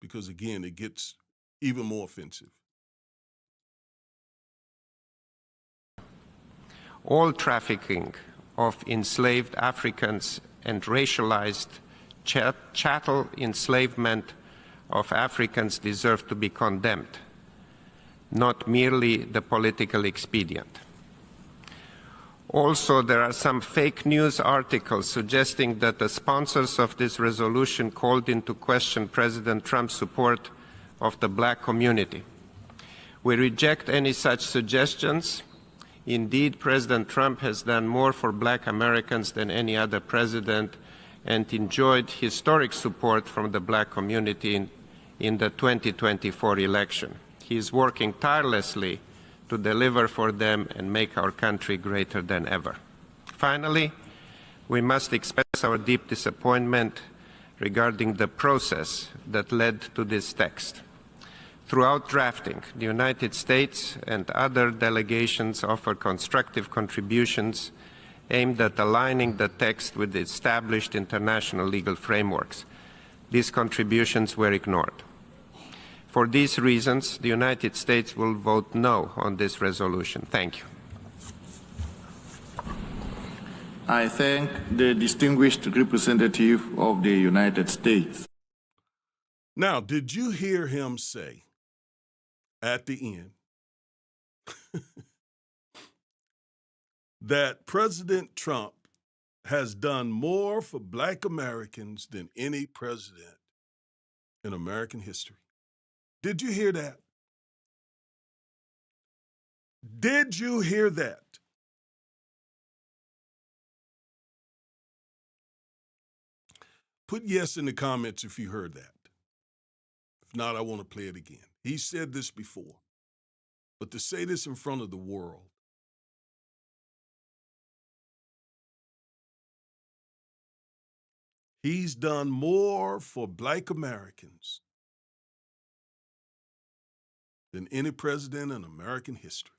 because, again, it gets even more offensive. All trafficking of enslaved Africans and racialized chattel enslavement of Africans deserve to be condemned, not merely the political expedient. Also, there are some fake news articles suggesting that the sponsors of this resolution called into question President Trump's support of the Black community. We reject any such suggestions. Indeed, President Trump has done more for Black Americans than any other president and enjoyed historic support from the Black community in the 2024 election. He is working tirelessly to deliver for them and make our country greater than ever. Finally, we must express our deep disappointment regarding the process that led to this text. Throughout drafting, the United States and other delegations offered constructive contributions aimed at aligning the text with the established international legal frameworks. These contributions were ignored. For these reasons, the United States will vote no on this resolution. Thank you. I thank the distinguished representative of the United States. Now, did you hear him say at the end that President Trump has done more for Black Americans than any president in American history? Did you hear that? Did you hear that? Put yes in the comments if you heard that. If not, I want to play it again. He said this before, but to say this in front of the world, he's done more for Black Americans than any president in American history,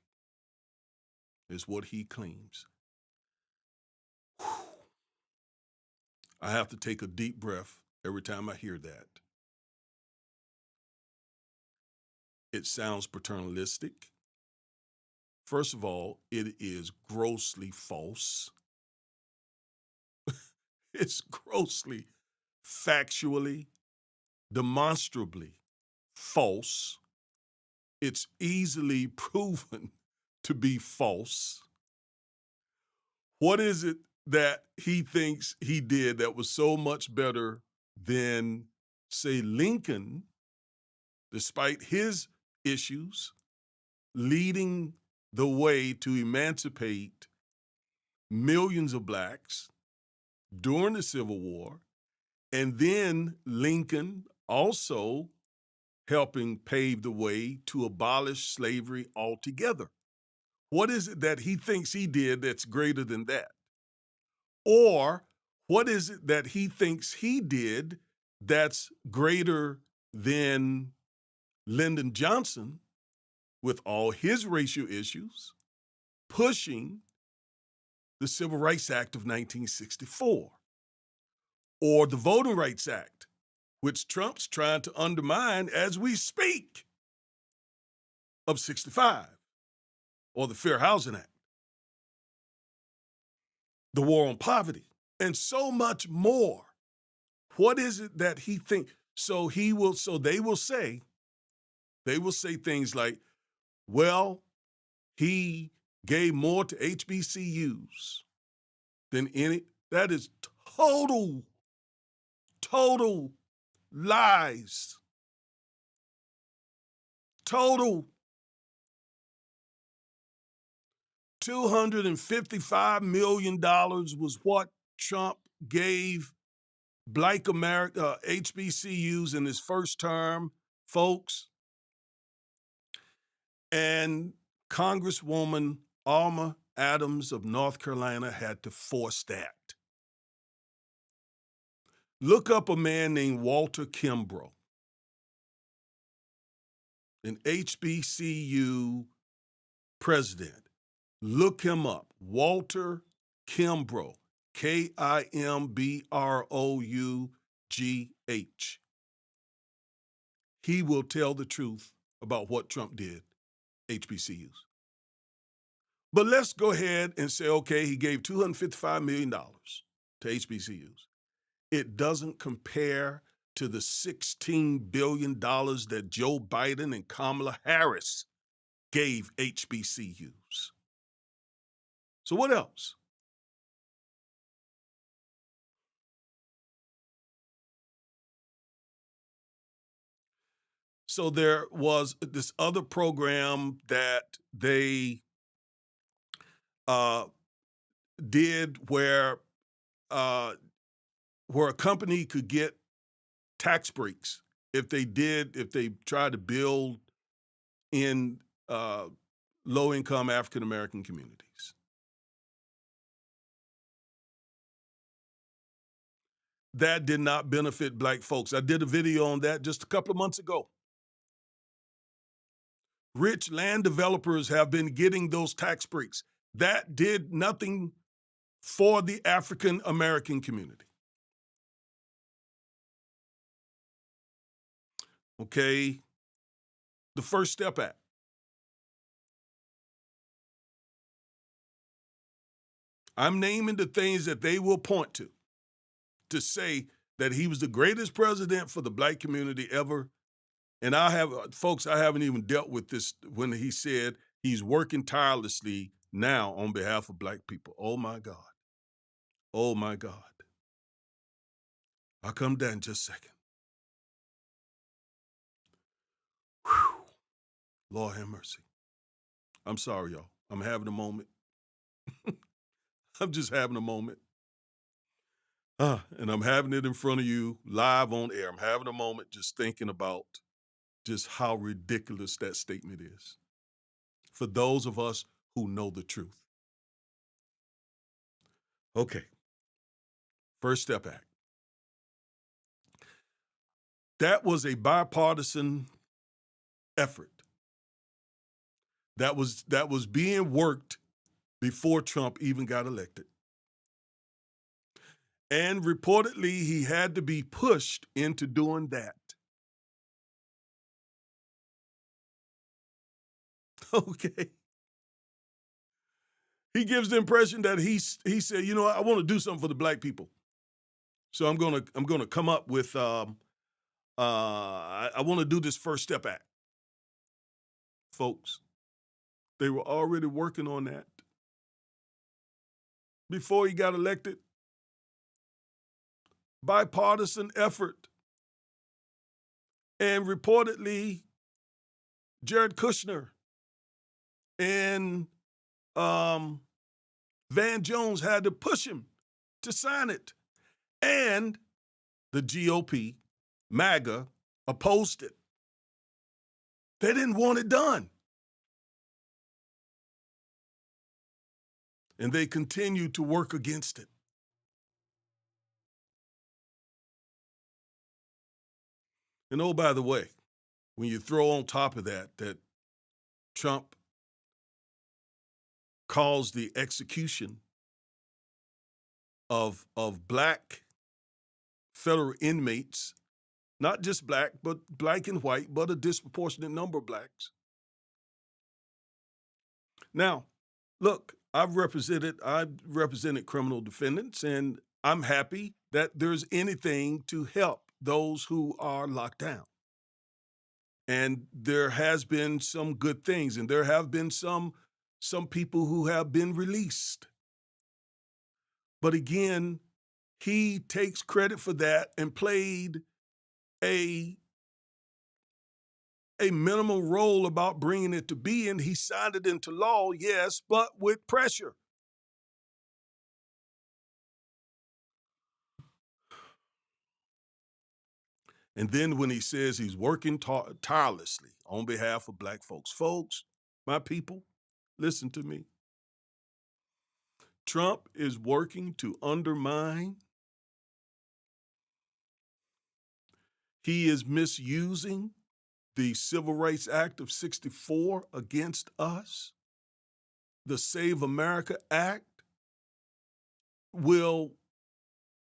is what he claims. Whew. I have to take a deep breath every time I hear that. It sounds paternalistic. First of all, it is grossly false. It's grossly, factually, demonstrably false. It's easily proven to be false. What is it that he thinks he did that was so much better than, say, Lincoln, despite his issues, leading the way to emancipate millions of Blacks during the Civil War, and then Lincoln also helping pave the way to abolish slavery altogether? What is it that he thinks he did that's greater than that? Or what is it that he thinks he did that's greater than Lyndon Johnson, with all his racial issues, pushing the Civil Rights Act of 1964, or the Voting Rights Act, which Trump's trying to undermine as we speak, of 65, or the Fair Housing Act, the war on poverty, and so much more. What is it that he thinks? So they will say things like, well, he gave more to HBCUs than any. That is total lies. Total. $255 million was what Trump gave Black HBCUs in his first term, folks. And Congresswoman Alma Adams of North Carolina had to force that. Look up a man named Walter Kimbrough, an HBCU president. Look him up, Walter Kimbrough, Kimbroughh. He will tell the truth about what Trump did, HBCUs. But let's go ahead and say, okay, he gave $255 million to HBCUs. It doesn't compare to the $16 billion that Joe Biden and Kamala Harris gave HBCUs. So what else? So there was this other program that they did where a company could get tax breaks if they tried to build in low-income African-American communities. That did not benefit Black folks. I did a video on that just a couple of months ago. Rich land developers have been getting those tax breaks. That did nothing for the African American community. Okay, the First Step Act. I'm naming the things that they will point to say that he was the greatest president for the black community ever. And I haven't even dealt with this when he said he's working tirelessly now on behalf of black people. Oh my God. Oh my God. I'll come down in just a second. Whew. Lord have mercy. I'm sorry, y'all. I'm having a moment. I'm just having a moment. And I'm having it in front of you live on air. I'm having a moment just thinking about just how ridiculous that statement is for those of us who know the truth. Okay. First Step Act. That was a bipartisan effort that was being worked before Trump even got elected. And reportedly, he had to be pushed into doing that. Okay. He gives the impression that he said, you know, I want to do something for the black people. So I'm gonna come up with I want to do this First Step Act. Folks, they were already working on that before he got elected. Bipartisan effort. And reportedly, Jared Kushner and Van Jones had to push him to sign it. And the GOP, MAGA, opposed it. They didn't want it done. And they continued to work against it. And oh, by the way, when you throw on top of that Trump caused the execution of black federal inmates, not just black, but black and white, but a disproportionate number of blacks. Now, look, I've represented criminal defendants, and I'm happy that there's anything to help those who are locked down. And there has been some good things, and there have been some people who have been released. But again, he takes credit for that and played a minimal role about bringing it to being. He signed it into law, yes, but with pressure. And then when he says he's working tirelessly on behalf of black folks, my people, listen to me. Trump is working to undermine. He is misusing the Civil Rights Act of '64 against us. The Save America Act will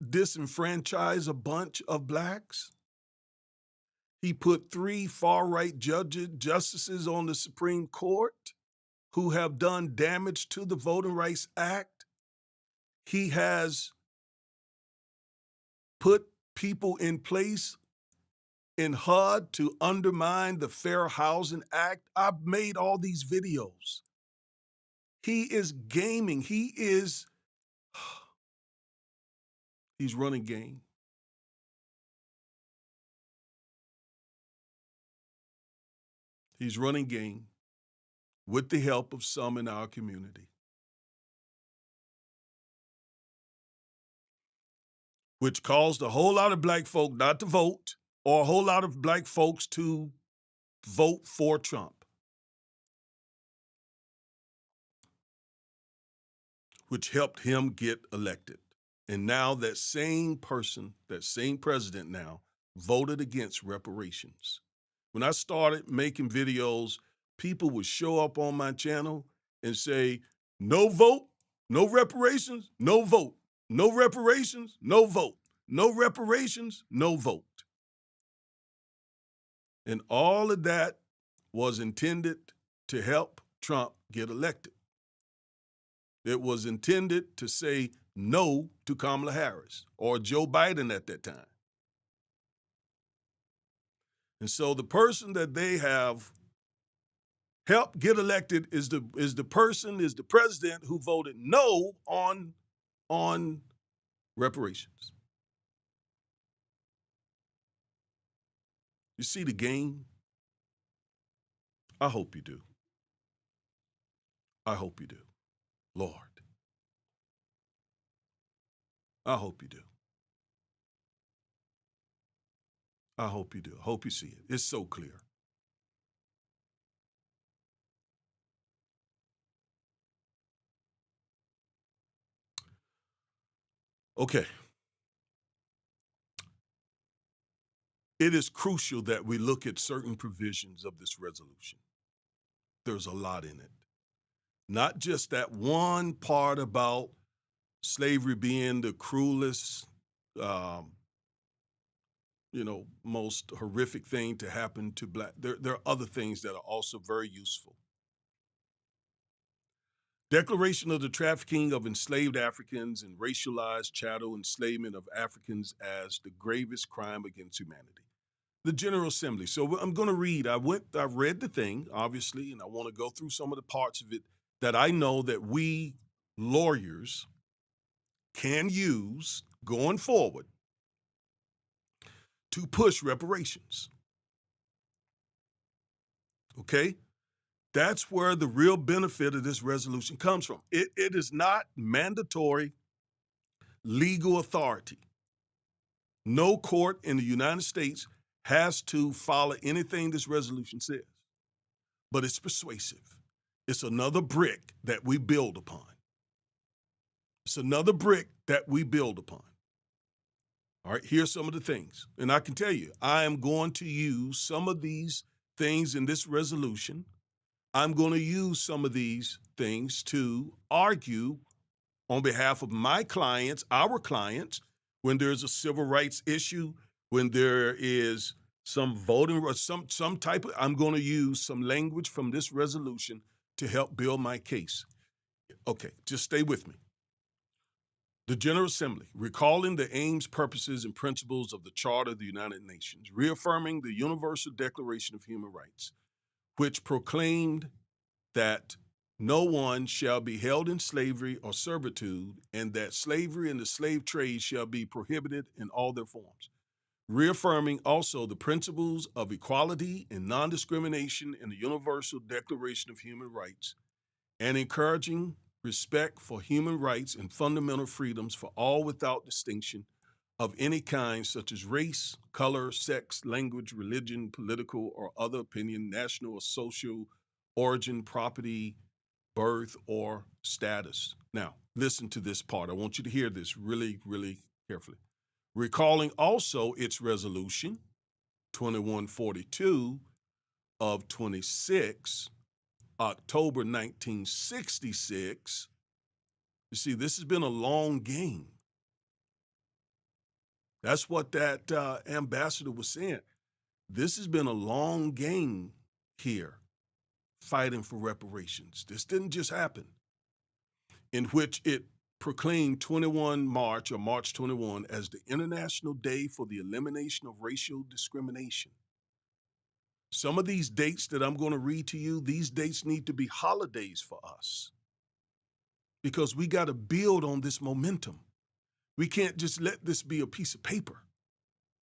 disenfranchise a bunch of blacks. He put 3 far-right justices on the Supreme Court who have done damage to the Voting Rights Act. He has put people in place in HUD to undermine the Fair Housing Act. I've made all these videos. He is gaming. He's running game. He's running game with the help of some in our community, which caused a whole lot of black folk not to vote, or a whole lot of black folks to vote for Trump, which helped him get elected. And now that same person, that same president now, voted against reparations. When I started making videos, people would show up on my channel and say, no vote, No reparations, no vote. No reparations, no vote. No reparations, no vote. And all of that was intended to help Trump get elected. It was intended to say no to Kamala Harris or Joe Biden at that time. And so the person that they have helped get elected is the president who voted no on reparations. You see the game? I hope you do. I hope you do. Lord. I hope you do. I hope you do. I hope you see it. It's so clear. Okay. It is crucial that we look at certain provisions of this resolution. There's a lot in it. Not just that one part about slavery being the cruelest, most horrific thing to happen to black. There are other things that are also very useful. Declaration of the trafficking of enslaved Africans and racialized chattel enslavement of Africans as the gravest crime against humanity. The General Assembly. So I'm going to read. I read the thing, obviously, and I want to go through some of the parts of it that I know that we lawyers can use going forward to push reparations. Okay? That's where the real benefit of this resolution comes from. It is not mandatory legal authority. No court in the United States has to follow anything this resolution says, but it's persuasive. It's another brick that we build upon. It's another brick that we build upon. All right, here's some of the things. And I can tell you, I am going to use some of these things in this resolution. I'm going to use some of these things to argue on behalf of my clients, our clients, when there's a civil rights issue, when there is some voting or some type of, I'm going to use some language from this resolution to help build my case. Okay, just stay with me. The General Assembly, recalling the aims, purposes, and principles of the Charter of the United Nations, reaffirming the Universal Declaration of Human Rights, which proclaimed that no one shall be held in slavery or servitude, and that slavery and the slave trade shall be prohibited in all their forms. Reaffirming also the principles of equality and non-discrimination in the Universal Declaration of Human Rights, and encouraging respect for human rights and fundamental freedoms for all without distinction of any kind, such as race, color, sex, language, religion, political or other opinion, national or social origin, property, birth, or status. Now, listen to this part. I want you to hear this really, really carefully. Recalling also its resolution, 2142 of 26 October 1966. You see, this has been a long game. That's what that ambassador was saying. This has been a long game here, fighting for reparations. This didn't just happen. In which it proclaimed March 21 as the International Day for the Elimination of Racial Discrimination. Some of these dates that I'm going to read to you, these dates need to be holidays for us because we got to build on this momentum. We can't just let this be a piece of paper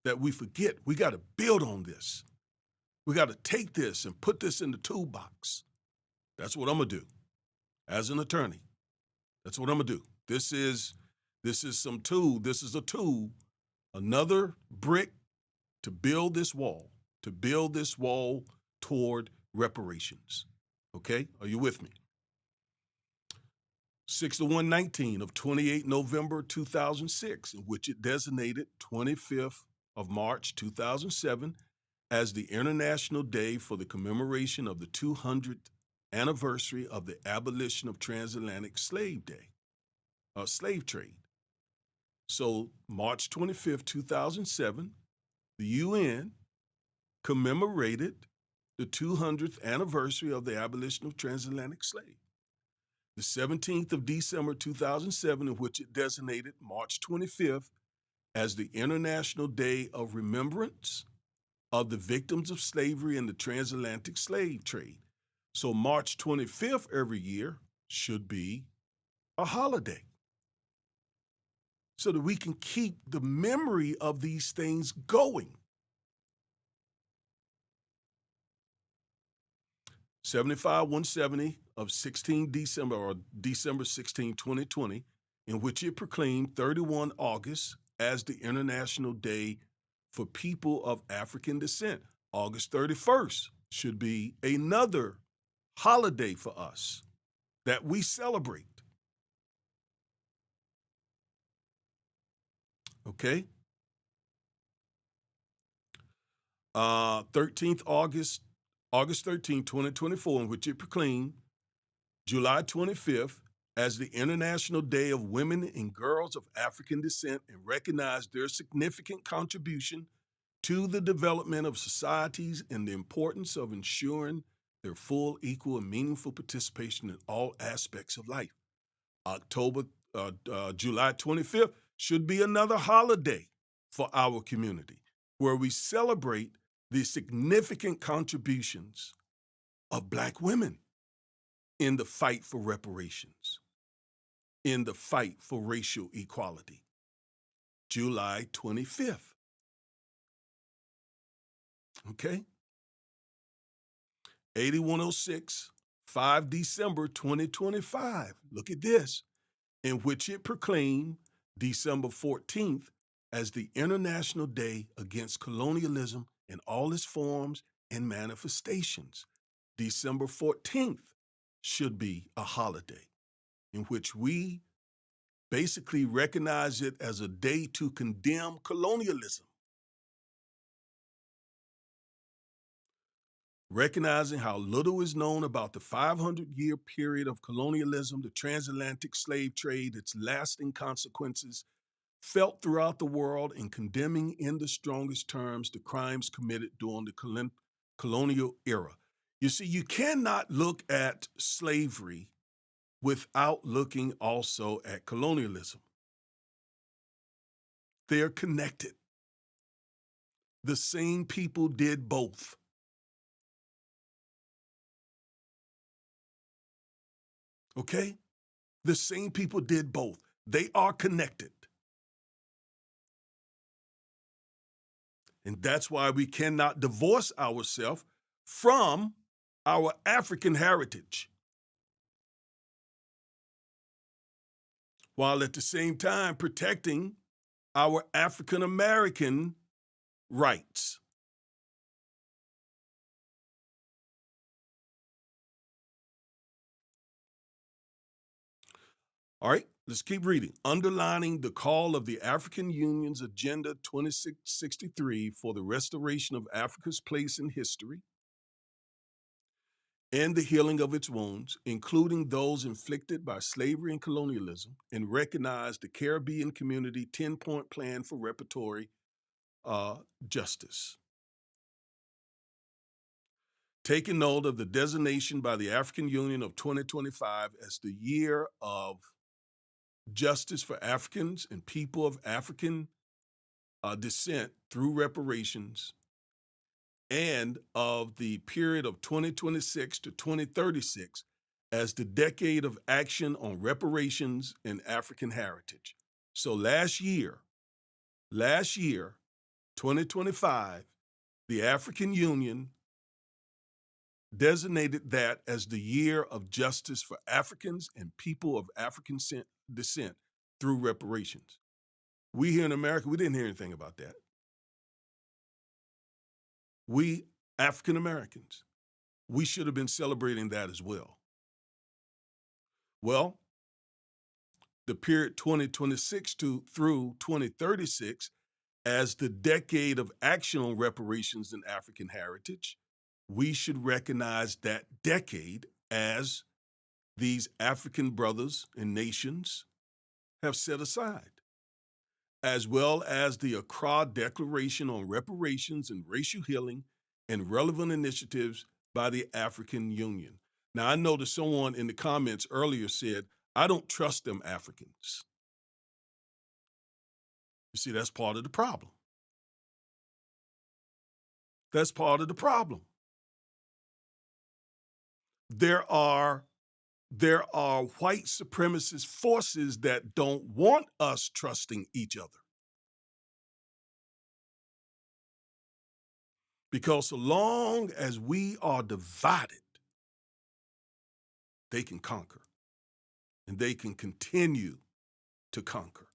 that we forget. We got to build on this. We got to take this and put this in the toolbox. That's what I'm going to do as an attorney. That's what I'm going to do. This is some tool. This is a tool, another brick to build this wall toward reparations. Okay? Are you with me? 6119 of 28 November 2006, in which it designated 25th of March 2007 as the International Day for the commemoration of the 200th anniversary of the abolition of transatlantic slave day. slave trade. So March 25th, 2007, the UN commemorated the 200th anniversary of the abolition of transatlantic slave. The 17th of December 2007, in which it designated March 25th as the International Day of Remembrance of the Victims of Slavery and the Transatlantic Slave Trade. So March 25th every year should be a holiday so that we can keep the memory of these things going. 75-170 of 16 December or December 16, 2020, in which it proclaimed 31 August as the International Day for People of African Descent. August 31st should be another holiday for us that we celebrate. Okay? 13th August 13, 2024, in which it proclaimed July 25th as the International Day of Women and Girls of African Descent and recognized their significant contribution to the development of societies and the importance of ensuring their full, equal, and meaningful participation in all aspects of life. July 25th should be another holiday for our community where we celebrate the significant contributions of Black women in the fight for reparations, in the fight for racial equality. July 25th. Okay? 8106, 5 December 2025. Look at this, in which it proclaimed December 14th as the International Day Against Colonialism in all its forms and manifestations. December 14th should be a holiday in which we basically recognize it as a day to condemn colonialism. Recognizing how little is known about the 500-year period of colonialism, the transatlantic slave trade, its lasting consequences felt throughout the world, and condemning in the strongest terms the crimes committed during the colonial era. You see, you cannot look at slavery without looking also at colonialism. They're connected. The same people did both. Okay? The same people did both. They are connected. And that's why we cannot divorce ourselves from our African heritage, while at the same time protecting our African American rights. All right, let's keep reading. Underlining the call of the African Union's Agenda 2063 for the restoration of Africa's place in history and the healing of its wounds, including those inflicted by slavery and colonialism, and recognize the Caribbean Community 10-point plan for reparatory justice. Taking note of the designation by the African Union of 2025 as the year of justice for Africans and people of African descent through reparations, and of the period of 2026 to 2036 as the decade of action on reparations and African heritage. So last year, 2025, the African Union designated that as the year of justice for Africans and people of African descent through reparations. We here in America, we didn't hear anything about that. We, African Americans, we should have been celebrating that as well. Well, the period 2026 through 2036 as the decade of action on reparations and African heritage, we should recognize that decade as these African brothers and nations have set aside, as well as the Accra Declaration on Reparations and Racial Healing and relevant initiatives by the African Union. Now, I noticed someone in the comments earlier said, I don't trust them Africans. You see, that's part of the problem. That's part of the problem. There are white supremacist forces that don't want us trusting each other. Because so long as we are divided, they can conquer. And they can continue to conquer.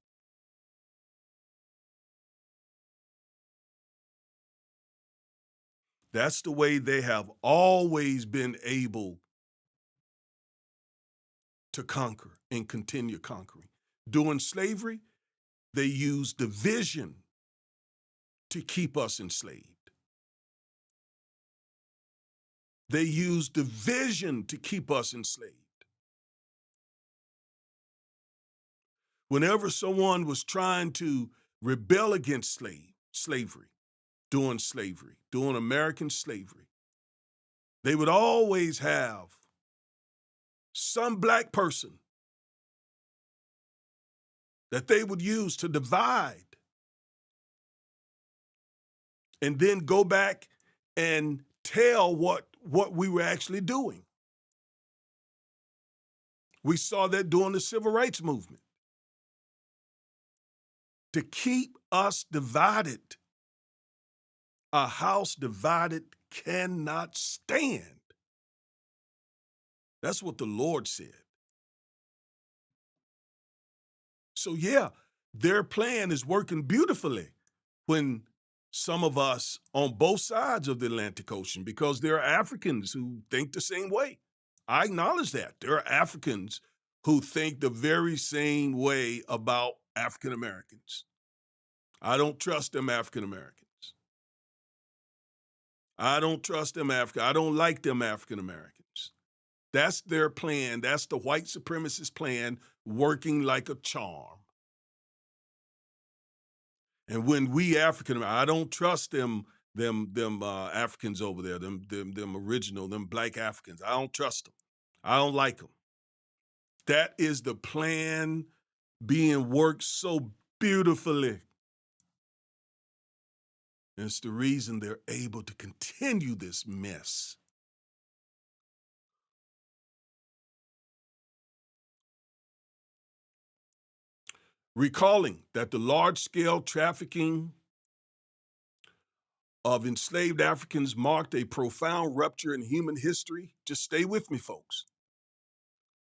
That's the way they have always been able to conquer and continue conquering. During slavery, they used division to keep us enslaved. They used division to keep us enslaved. Whenever someone was trying to rebel against slavery, during American slavery, they would always have some black person that they would use to divide and then go back and tell what we were actually doing. We saw that during the Civil Rights Movement. To keep us divided, a house divided cannot stand. That's what the Lord said. So yeah, their plan is working beautifully when some of us on both sides of the Atlantic Ocean, because there are Africans who think the same way. I acknowledge that. There are Africans who think the very same way about African Americans. I don't trust them African Americans. I don't trust them I don't like them African Americans. That's their plan. That's the white supremacist plan working like a charm. And when we African, I don't trust them Africans over there, them original, them black Africans. I don't trust them. I don't like them. That is the plan being worked so beautifully. And it's the reason they're able to continue this mess. Recalling that the large-scale trafficking of enslaved Africans marked a profound rupture in human history, just stay with me, folks,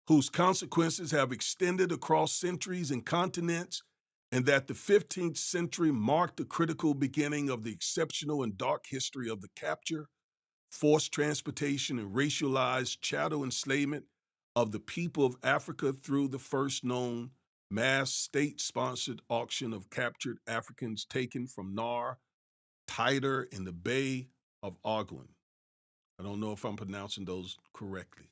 whose consequences have extended across centuries and continents, and that the 15th century marked the critical beginning of the exceptional and dark history of the capture, forced transportation, and racialized chattel enslavement of the people of Africa through the first known mass state-sponsored auction of captured Africans taken from Nar, Tider, in the Bay of Arguin. I don't know if I'm pronouncing those correctly.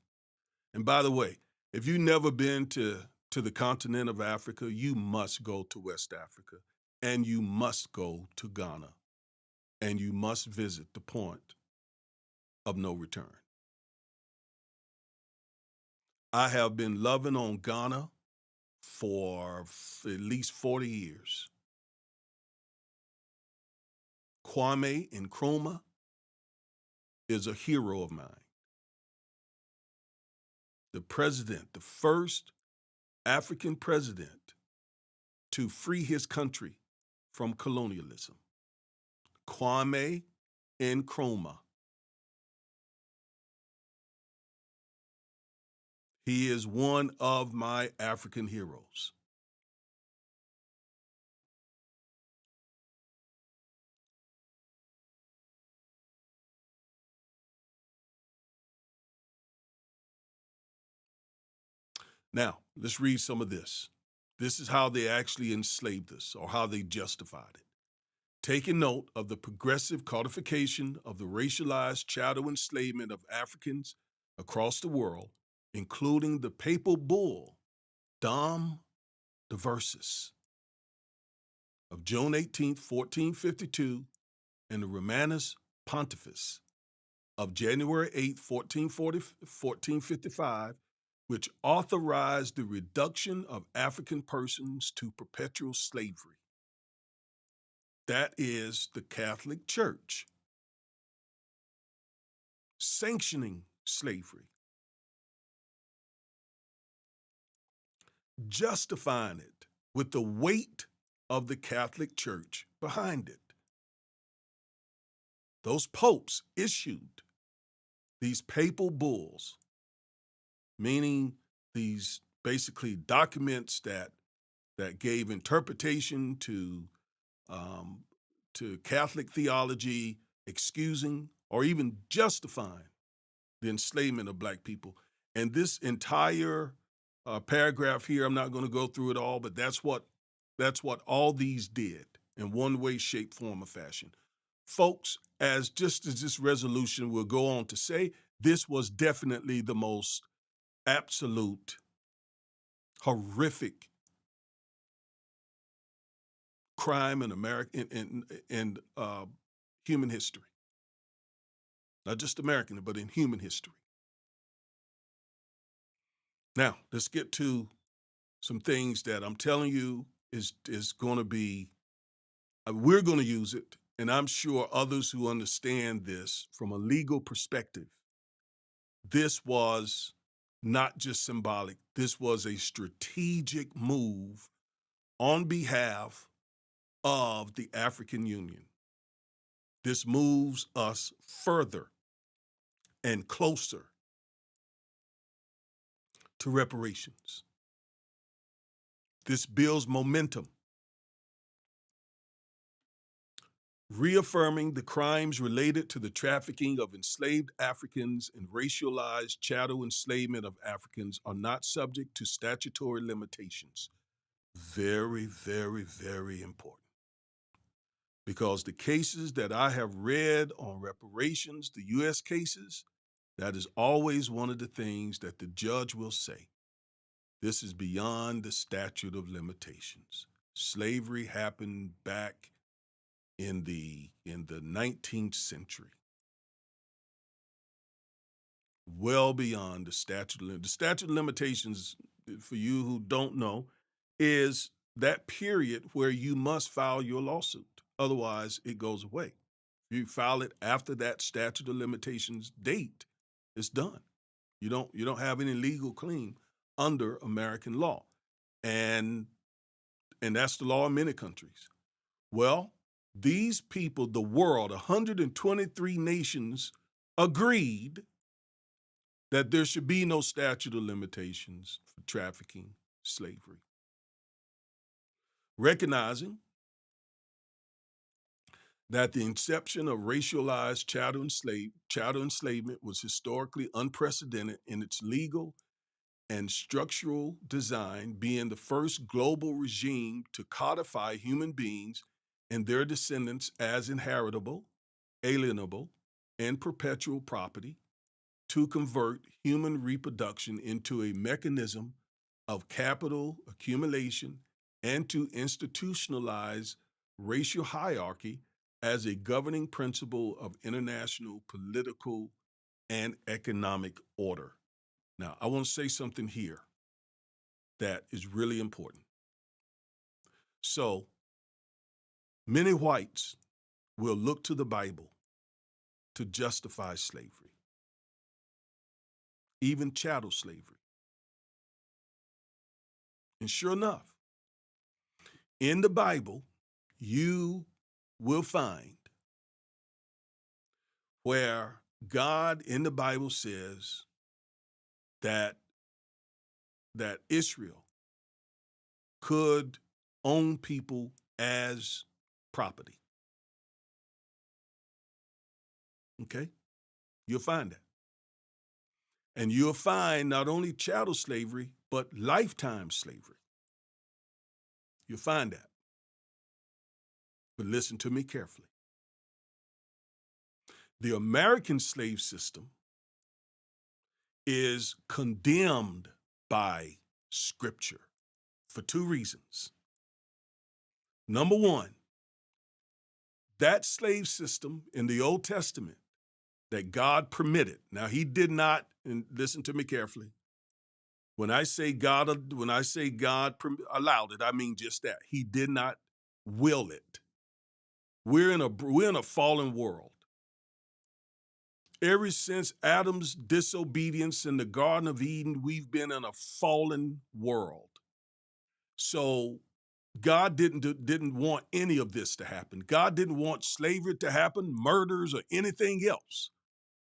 And by the way, if you've never been to the continent of Africa, you must go to West Africa, and you must go to Ghana, and you must visit the point of no return. I have been loving on Ghana for at least 40 years. Kwame Nkrumah is a hero of mine. The president, the first African president to free his country from colonialism. Kwame Nkrumah. He is one of my African heroes. Now, let's read some of this. This is how they actually enslaved us, or how they justified it. Taking note of the progressive codification of the racialized chattel enslavement of Africans across the world, including the papal bull, Dom the verses of June 18th, 1452, and the Romanus Pontifex of January 8th, 1455, which authorized the reduction of African persons to perpetual slavery. That is the Catholic Church sanctioning slavery, justifying it with the weight of the Catholic Church behind it. Those popes issued these papal bulls, meaning these basically documents that gave interpretation to Catholic theology, excusing or even justifying the enslavement of black people. And this entire paragraph here, I'm not going to go through it all, but that's what all these did in one way, shape, form, or fashion. Folks, just as this resolution will go on to say, this was definitely the most absolute, horrific crime in American in human history. Not just American, but in human history. Now, let's get to some things that I'm telling you is going to be, we're going to use it, and I'm sure others who understand this from a legal perspective. This was not just symbolic. This was a strategic move on behalf of the African Union. This moves us further and closer to reparations. This builds momentum, reaffirming the crimes related to the trafficking of enslaved Africans and racialized chattel enslavement of Africans are not subject to statutory limitations. Very, very, very important. Because the cases that I have read on reparations, the U.S. cases, that is always one of the things that the judge will say. This is beyond the statute of limitations. Slavery happened back in the 19th century. Well beyond the statute of limitations. The statute of limitations, for you who don't know, is that period where you must file your lawsuit. Otherwise, it goes away. If you file it after that statute of limitations date, it's done. You don't have any legal claim under American law. And that's the law in many countries. Well, these people, the world, 123 nations agreed that there should be no statute of limitations for trafficking slavery. Recognizing that the inception of racialized chattel enslavement was historically unprecedented in its legal and structural design, being the first global regime to codify human beings and their descendants as inheritable, alienable, and perpetual property, to convert human reproduction into a mechanism of capital accumulation, and to institutionalize racial hierarchy as a governing principle of international political and economic order. Now, I want to say something here that is really important. So, many whites will look to the Bible to justify slavery, even chattel slavery. And sure enough, in the Bible, you will find where God in the Bible says that Israel could own people as property. Okay? You'll find that. And you'll find not only chattel slavery, but lifetime slavery. You'll find that. But listen to me carefully. The American slave system is condemned by Scripture for two reasons. Number one, that slave system in the Old Testament that God permitted. Now, he did not, and listen to me carefully. When I say God allowed it, I mean just that. He did not will it. We're in a fallen world. Ever since Adam's disobedience in the Garden of Eden, we've been in a fallen world. So God didn't want any of this to happen. God didn't want slavery to happen, murders, or anything else.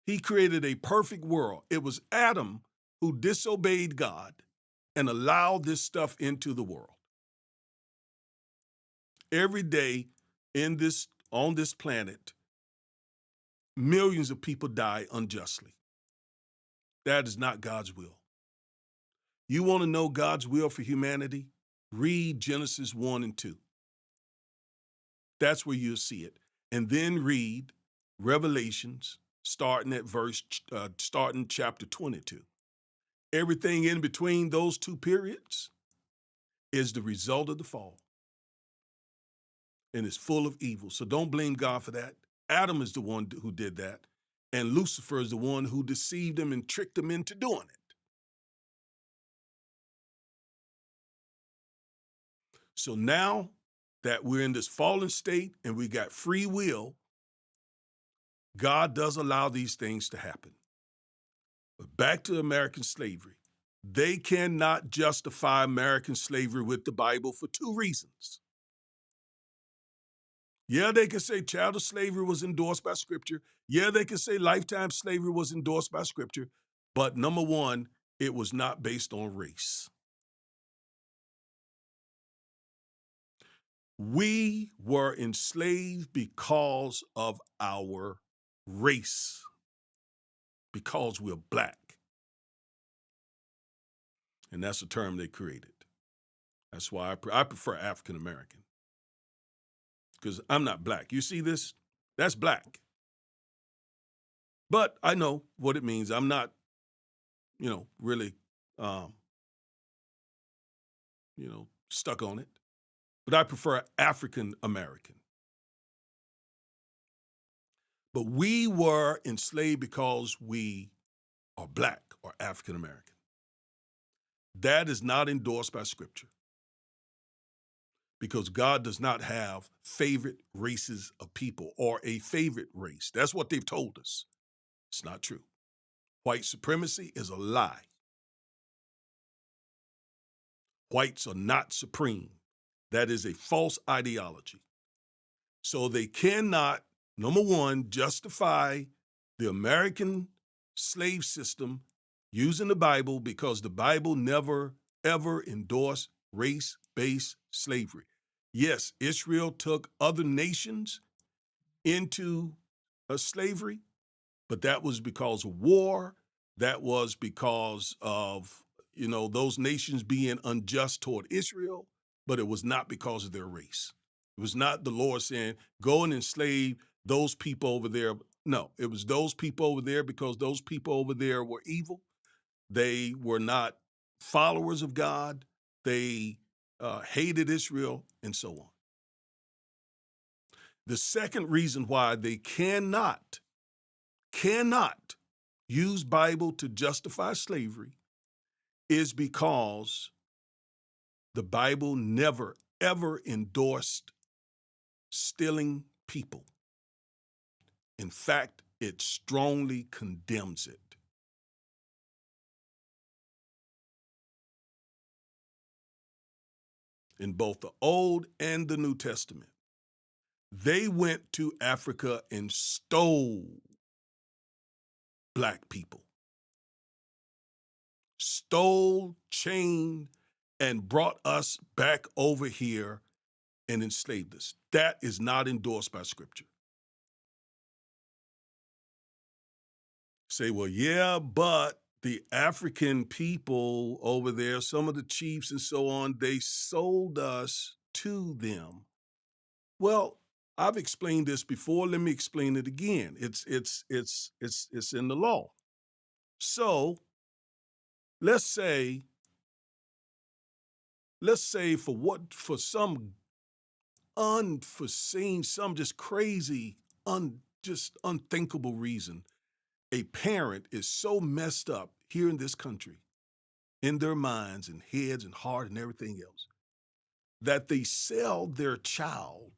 He created a perfect world. It was Adam who disobeyed God and allowed this stuff into the world. Every day on this planet, millions of people die unjustly. That is not God's will. You want to know God's will for humanity? Read Genesis 1 and 2. That's where you'll see it. And then read Revelations, starting chapter 22. Everything in between those two periods is the result of the fall. And it's full of evil. So don't blame God for that. Adam is the one who did that. And Lucifer is the one who deceived him and tricked him into doing it. So now that we're in this fallen state and we got free will, God does allow these things to happen. But back to American slavery. They cannot justify American slavery with the Bible for two reasons. Yeah, they can say chattel slavery was endorsed by Scripture. Yeah, they can say lifetime slavery was endorsed by Scripture. But number one, it was not based on race. We were enslaved because of our race, because we're black. And that's a term they created. That's why I prefer African American. Because I'm not black. You see this? That's black. But I know what it means. I'm not, really, stuck on it. But I prefer African American. But we were enslaved because we are black or African American. That is not endorsed by Scripture. Because God does not have favorite races of people or a favorite race. That's what they've told us. It's not true. White supremacy is a lie. Whites are not supreme. That is a false ideology. So they cannot, number one, justify the American slave system using the Bible because the Bible never, ever endorsed race-based slavery. Yes, Israel took other nations into slavery, but that was because of war. That was because of, those nations being unjust toward Israel, but it was not because of their race. It was not the Lord saying, go and enslave those people over there. No, it was those people over there because those people over there were evil. They were not followers of God. They hated Israel and so on. The second reason why they cannot use Bible to justify slavery is because the Bible never, ever endorsed stealing people. In fact, it strongly condemns it. In both the Old and the New Testament, they went to Africa and stole black people. Stole, chained, and brought us back over here and enslaved us. That is not endorsed by Scripture. Say, well, yeah, but the African people over there, some of the chiefs and so on, they sold us to them. Well, I've explained this before. Let me explain it again. It's in the law. So let's say let's say for some unforeseen, some just crazy, just unthinkable reason, a parent is so messed up here in this country, in their minds and heads and heart and everything else, that they sell their child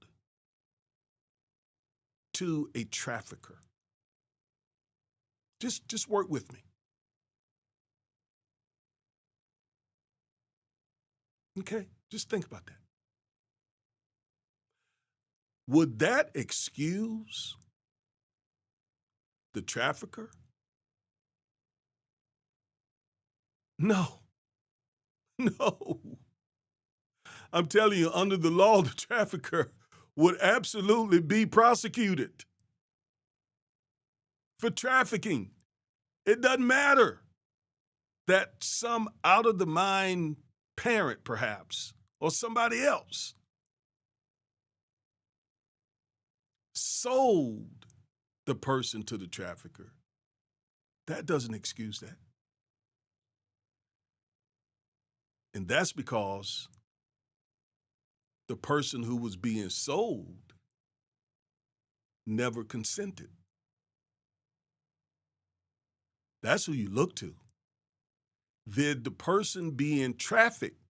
to a trafficker. Just work with me. Okay? Just think about that. Would that excuse the trafficker? No. No. I'm telling you, under the law, the trafficker would absolutely be prosecuted for trafficking. It doesn't matter that some out of the mind parent, perhaps, or somebody else sold the person to the trafficker. That doesn't excuse that. And that's because the person who was being sold never consented. That's who you look to. Did the person being trafficked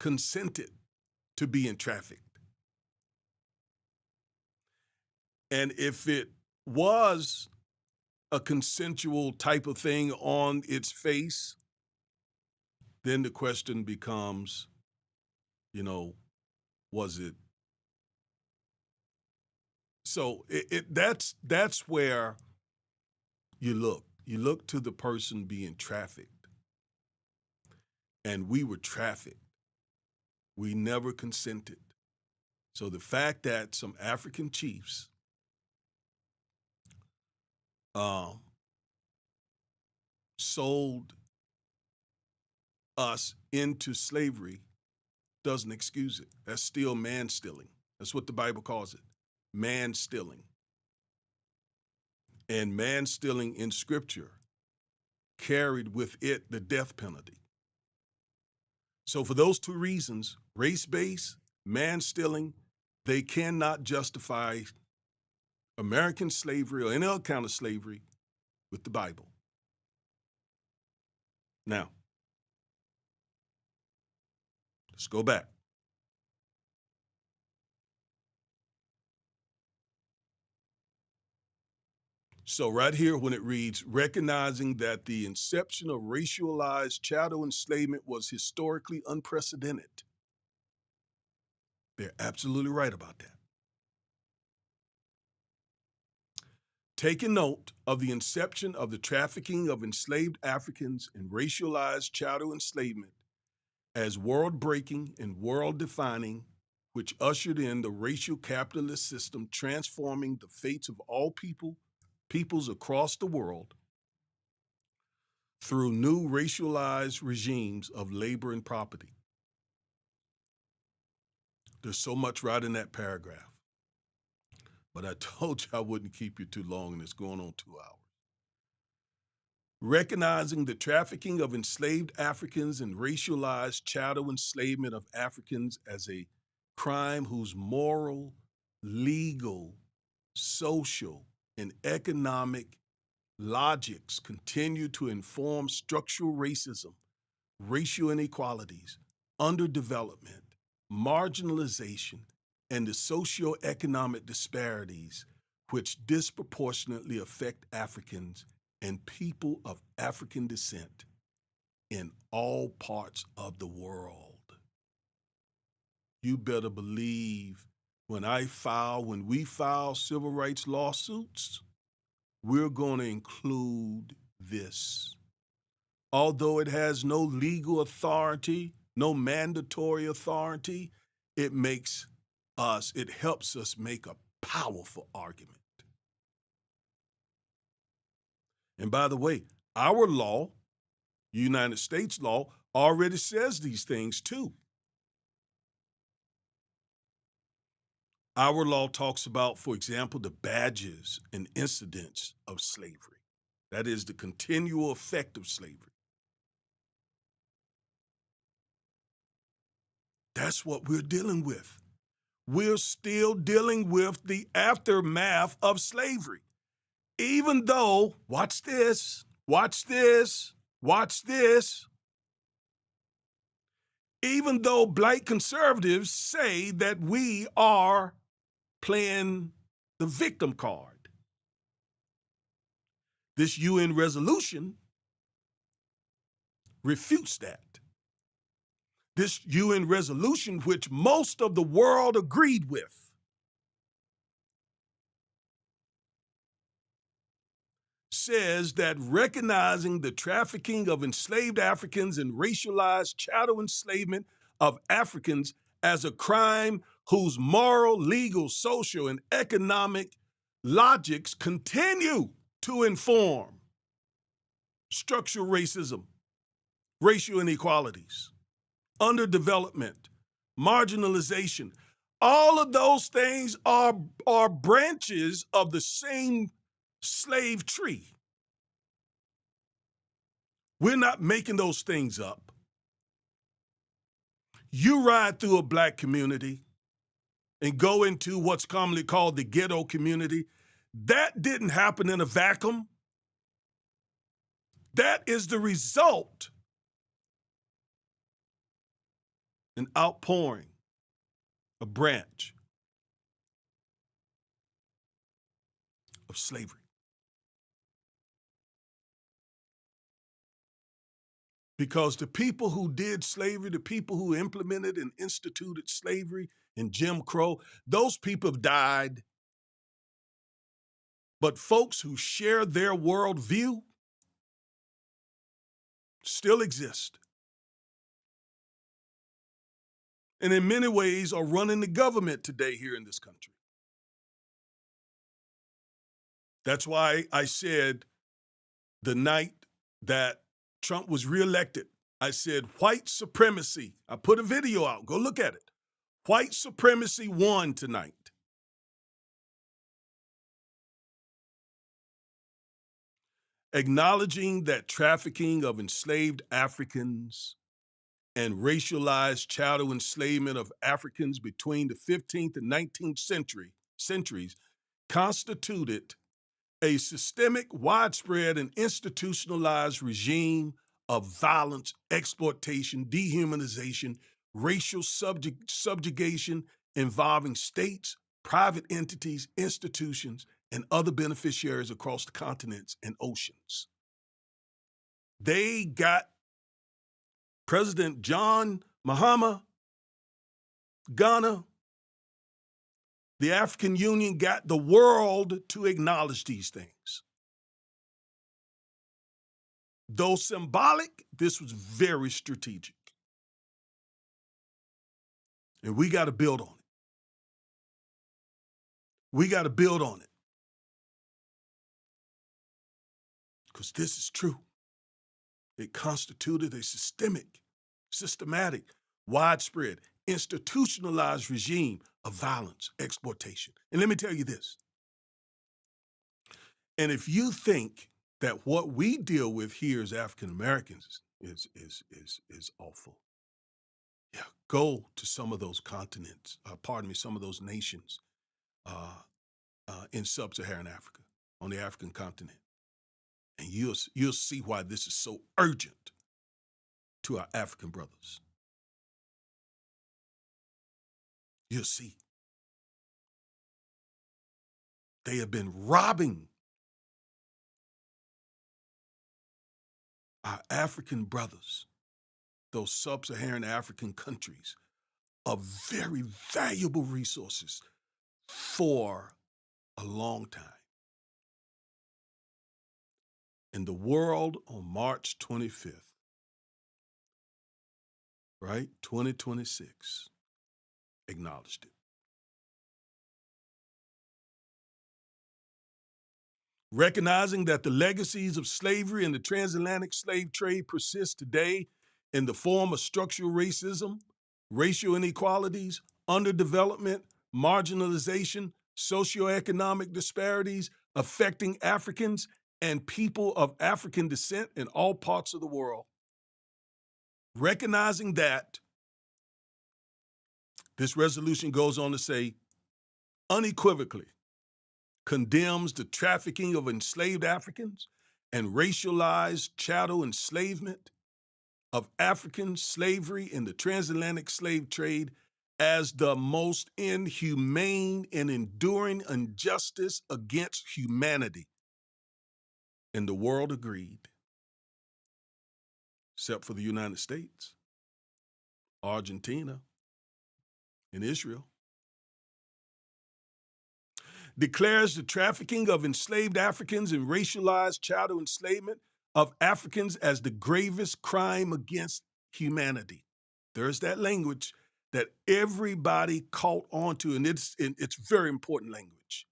consented to being trafficked? And if it was a consensual type of thing on its face, then the question becomes, was it? So that's where you look. You look to the person being trafficked. And we were trafficked. We never consented. So the fact that some African chiefs sold us into slavery doesn't excuse it. That's still man stealing. That's what the Bible calls it, man stealing. And man stealing in Scripture carried with it the death penalty. So for those two reasons, race-based, man stealing, they cannot justify American slavery or any other kind of slavery with the Bible. Now, let's go back. So right here, when it reads, recognizing that the inception of racialized chattel enslavement was historically unprecedented. They're absolutely right about that. Taking note of the inception of the trafficking of enslaved Africans and racialized chattel enslavement as world-breaking and world-defining, which ushered in the racial capitalist system transforming the fates of all peoples across the world through new racialized regimes of labor and property. There's so much right in that paragraph. But I told you I wouldn't keep you too long, and it's going on 2 hours. Recognizing the trafficking of enslaved Africans and racialized chattel enslavement of Africans as a crime whose moral, legal, social, and economic logics continue to inform structural racism, racial inequalities, underdevelopment, marginalization, and the socioeconomic disparities which disproportionately affect Africans and people of African descent in all parts of the world. You better believe when we file civil rights lawsuits, we're going to include this. Although it has no legal authority, no mandatory authority, it helps us make a powerful argument. And by the way, our law, United States law, already says these things too. Our law talks about, for example, the badges and incidents of slavery. That is the continual effect of slavery. That's what we're dealing with. We're still dealing with the aftermath of slavery. Even though, watch this, watch this, watch this. Even though black conservatives say that we are playing the victim card, this UN resolution refutes that. This UN resolution, which most of the world agreed with, says that recognizing the trafficking of enslaved Africans and racialized chattel enslavement of Africans as a crime whose moral, legal, social, and economic logics continue to inform structural racism, racial inequalities, underdevelopment, marginalization. All of those things are branches of the same slave tree. We're not making those things up. You ride through a black community and go into what's commonly called the ghetto community. That didn't happen in a vacuum. That is the result, an outpouring, a branch of slavery. Because the people who did slavery, the people who implemented and instituted slavery and Jim Crow, those people have died. But folks who share their worldview still exist. And in many ways are running the government today here in this country. That's why I said the night that Trump was reelected, I said white supremacy. I put a video out. Go look at it. White supremacy won tonight. Acknowledging that trafficking of enslaved Africans and racialized chattel enslavement of Africans between the 15th and 19th centuries constituted a systemic, widespread, and institutionalized regime of violence, exploitation, dehumanization, racial subjugation involving states, private entities, institutions, and other beneficiaries across the continents and oceans. They got President John Mahama, Ghana, the African Union got the world to acknowledge these things. Though symbolic, this was very strategic. And we got to build on it. We got to build on it. Because this is true. It constituted a systematic, widespread, institutionalized regime of violence, exploitation. And let me tell you this. And if you think that what we deal with here as African Americans is awful, yeah, go to some of those continents, some of those nations in sub-Saharan Africa, on the African continent. And you'll see why this is so urgent to our African brothers. You'll see. They have been robbing our African brothers, those sub-Saharan African countries, of very valuable resources for a long time. And the world on March 25th, right, 2026, acknowledged it. Recognizing that the legacies of slavery and the transatlantic slave trade persist today in the form of structural racism, racial inequalities, underdevelopment, marginalization, socioeconomic disparities affecting Africans and people of African descent in all parts of the world. Recognizing that This resolution goes on to say, unequivocally condemns the trafficking of enslaved Africans and racialized chattel enslavement of African slavery in the transatlantic slave trade as the most inhumane and enduring injustice against humanity. And the world agreed, except for the United States, Argentina, and Israel. Declares the trafficking of enslaved Africans and racialized chattel enslavement of Africans as the gravest crime against humanity. There's that language that everybody caught on to, and it's very important language.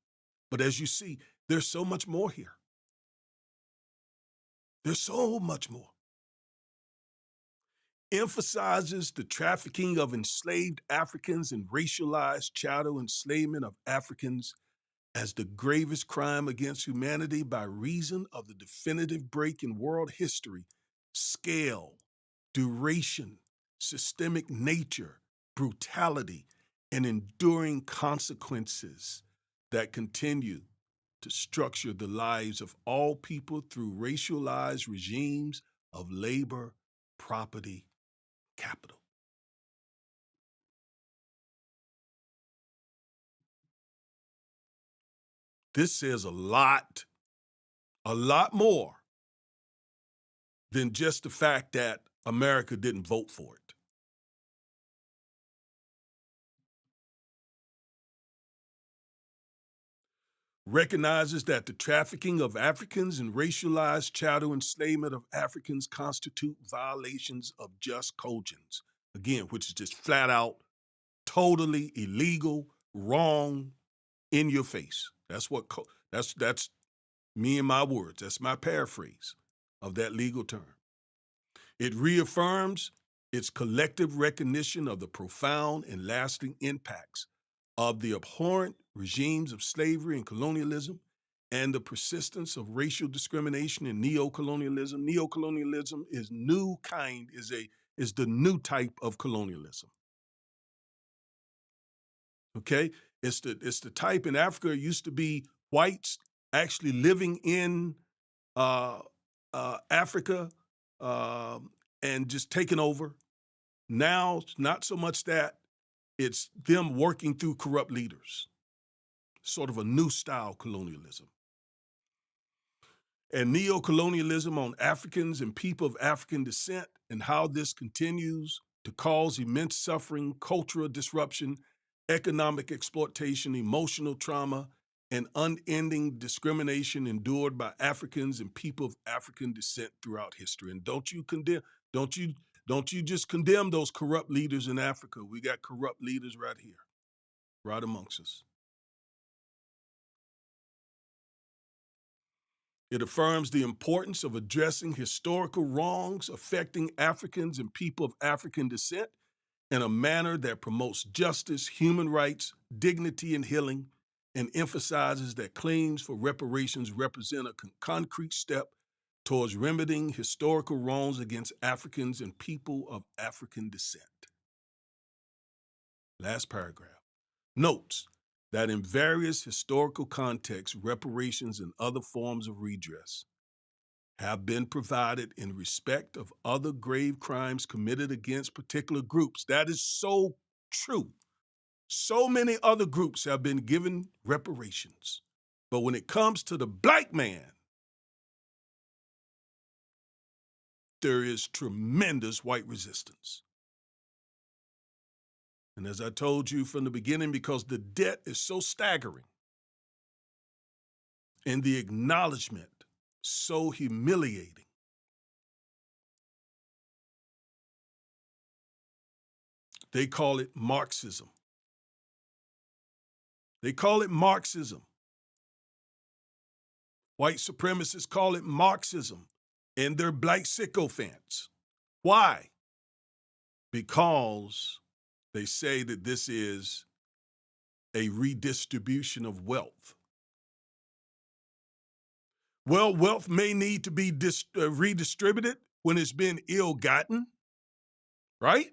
But as you see, there's so much more here. There's so much more. Emphasizes the trafficking of enslaved Africans and racialized chattel enslavement of Africans as the gravest crime against humanity by reason of the definitive break in world history, scale, duration, systemic nature, brutality, and enduring consequences that continue to structure the lives of all people through racialized regimes of labor, property, capital. This says a lot more than just the fact that America didn't vote for it. Recognizes that the trafficking of Africans and racialized chattel enslavement of Africans constitute violations of just cogents, again, which is just flat out, totally illegal, wrong, in your face. That's me and my words. That's my paraphrase of that legal term. It reaffirms its collective recognition of the profound and lasting impacts of the abhorrent regimes of slavery and colonialism and the persistence of racial discrimination and neocolonialism. Neocolonialism is the new type of colonialism. Okay? It's the type in Africa. It used to be whites actually living in Africa and just taking over. Now, not so much that, it's them working through corrupt leaders. Sort of a new style colonialism. And neocolonialism on Africans and people of African descent, and how this continues to cause immense suffering, cultural disruption, economic exploitation, emotional trauma, and unending discrimination endured by Africans and people of African descent throughout history. And don't you just condemn those corrupt leaders in Africa. We got corrupt leaders right here, right amongst us. It affirms the importance of addressing historical wrongs affecting Africans and people of African descent in a manner that promotes justice, human rights, dignity, and healing, and emphasizes that claims for reparations represent a concrete step towards remedying historical wrongs against Africans and people of African descent. Last paragraph. Notes that in various historical contexts, reparations and other forms of redress have been provided in respect of other grave crimes committed against particular groups. That is so true. So many other groups have been given reparations. But when it comes to the black man, there is tremendous white resistance. And as I told you from the beginning, because the debt is so staggering and the acknowledgement so humiliating, they call it Marxism. They call it Marxism. White supremacists call it Marxism, and they're black sycophants. Why? Because they say that this is a redistribution of wealth. Well, wealth may need to be redistributed when it's been ill-gotten, right?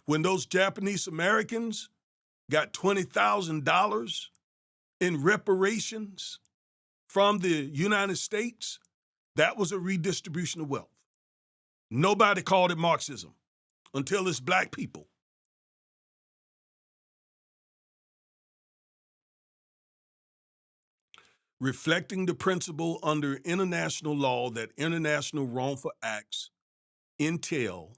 When those Japanese Americans got $20,000 in reparations from the United States, that was a redistribution of wealth. Nobody called it Marxism until it's black people. Reflecting the principle under international law that international wrongful acts entail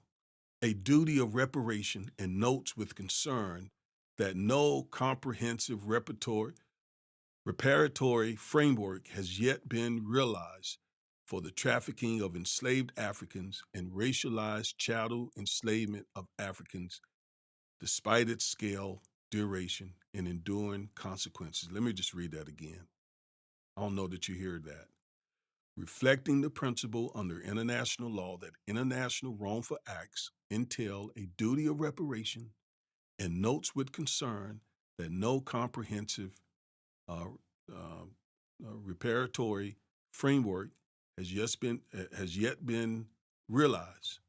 a duty of reparation, and notes with concern that no comprehensive reparatory framework has yet been realized for the trafficking of enslaved Africans and racialized chattel enslavement of Africans, despite its scale, duration, and enduring consequences. Let me just read that again. I don't know that you hear that. Reflecting the principle under international law that international wrongful acts entail a duty of reparation, and notes with concern that no comprehensive reparatory framework has yet been realized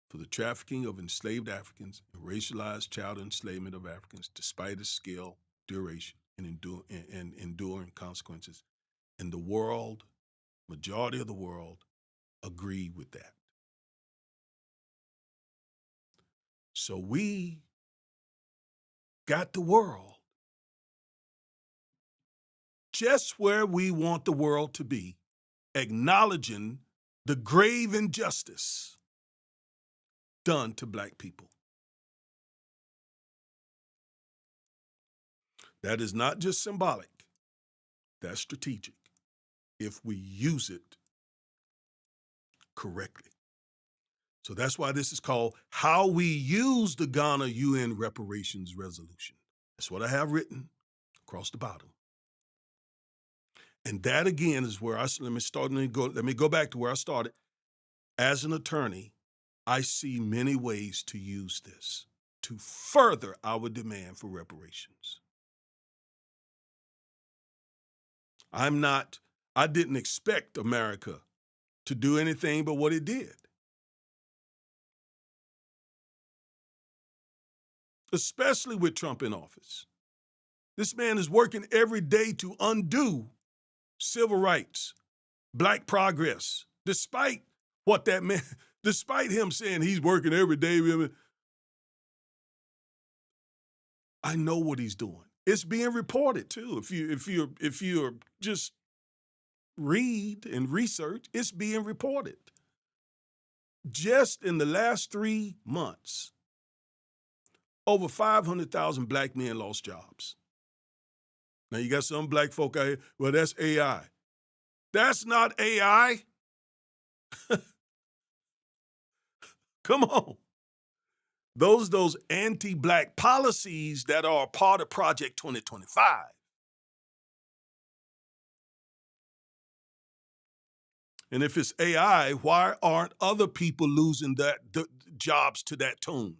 for the trafficking of enslaved Africans and racialized child enslavement of Africans, despite its scale, duration, and enduring consequences. And the world, majority of the world, agree with that. So we got the world just where we want the world to be, acknowledging the grave injustice done to black people. That is not just symbolic, that's strategic if we use it correctly. So that's why this is called How We Use the Ghana UN Reparations Resolution. That's what I have written across the bottom. And that again is where let me go back to where I started. As an attorney, I see many ways to use this to further our demand for reparations. I didn't expect America to do anything but what it did. Especially with Trump in office. This man is working every day to undo civil rights, black progress, despite what that man, despite him saying he's working every day. I know what he's doing. It's being reported too. If you're just read and research, it's being reported. Just in the last 3 months, over 500,000 black men lost jobs. Now you got some black folk out here, well, that's AI. That's not AI. Come on. Those anti-black policies that are a part of Project 2025. And if it's AI, why aren't other people losing the jobs to that tune?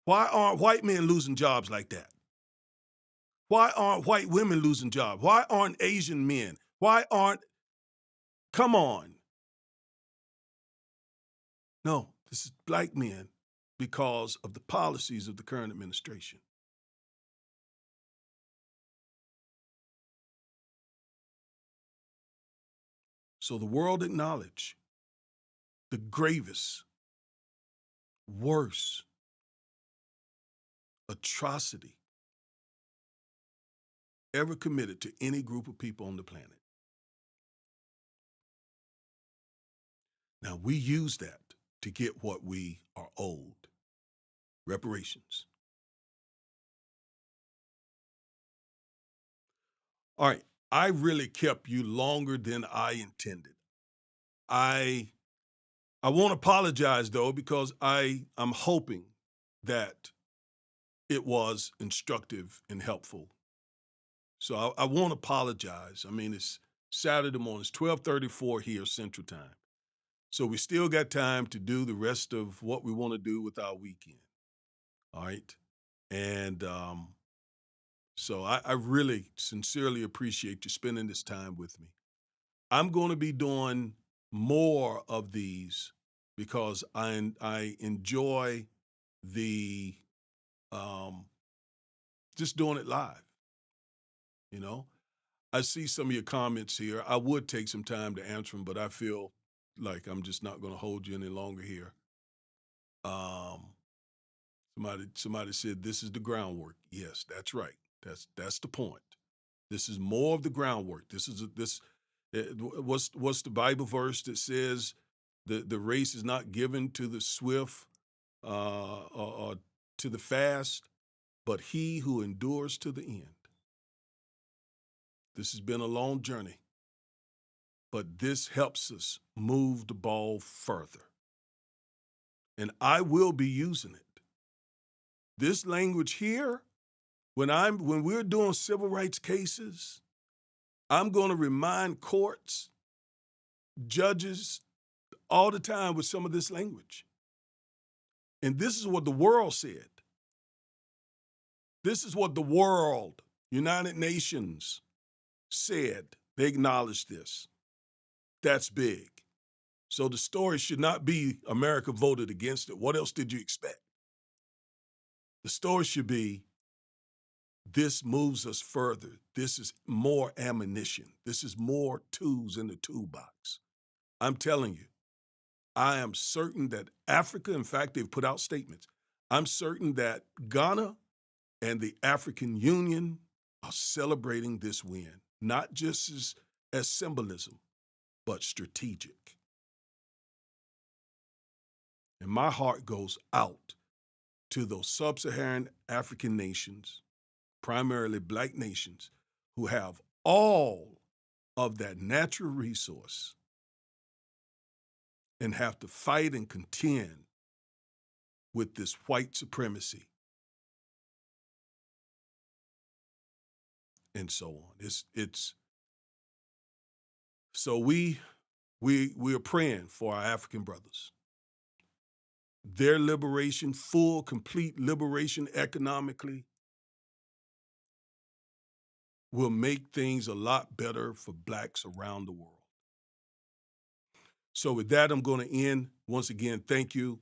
Why aren't white men losing jobs like that? Why aren't white women losing jobs? Why aren't Asian men? Come on. No, this is black men because of the policies of the current administration. So the world acknowledge the gravest, worst atrocity ever committed to any group of people on the planet. Now, we use that to get what we are owed, reparations. All right, I really kept you longer than I intended. I won't apologize, though, because I'm hoping that it was instructive and helpful. So I won't apologize. I mean, it's Saturday morning. It's 12:34 here Central Time. So we still got time to do the rest of what we want to do with our weekend. All right? And so I really sincerely appreciate you spending this time with me. I'm going to be doing more of these because I enjoy the just doing it live. You know, I see some of your comments here. I would take some time to answer them, but I feel like I'm just not going to hold you any longer here. Somebody said this is the groundwork. Yes, that's right. That's the point. This is more of the groundwork. What's the Bible verse that says the race is not given to the swift or to the fast, but he who endures to the end. This has been a long journey, but this helps us move the ball further. And I will be using it. This language here, when we're doing civil rights cases, I'm going to remind courts, judges, all the time with some of this language. And this is what the world said. This is what the world, United Nations, said. They acknowledged this. That's big. So the story should not be America voted against it. What else did you expect? The story should be this moves us further. This is more ammunition. This is more tools in the toolbox. I'm telling you, I am certain that Africa, in fact, they've put out statements. I'm certain that Ghana and the African Union are celebrating this win, not just as symbolism, but strategic. And my heart goes out to those sub-Saharan African nations, primarily black nations, who have all of that natural resource and have to fight and contend with this white supremacy and so on. So we are praying for our African brothers. Their liberation, full, complete liberation economically, will make things a lot better for blacks around the world. So with that, I'm going to end. Once again, thank you,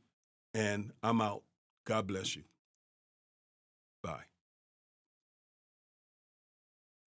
and I'm out. God bless you.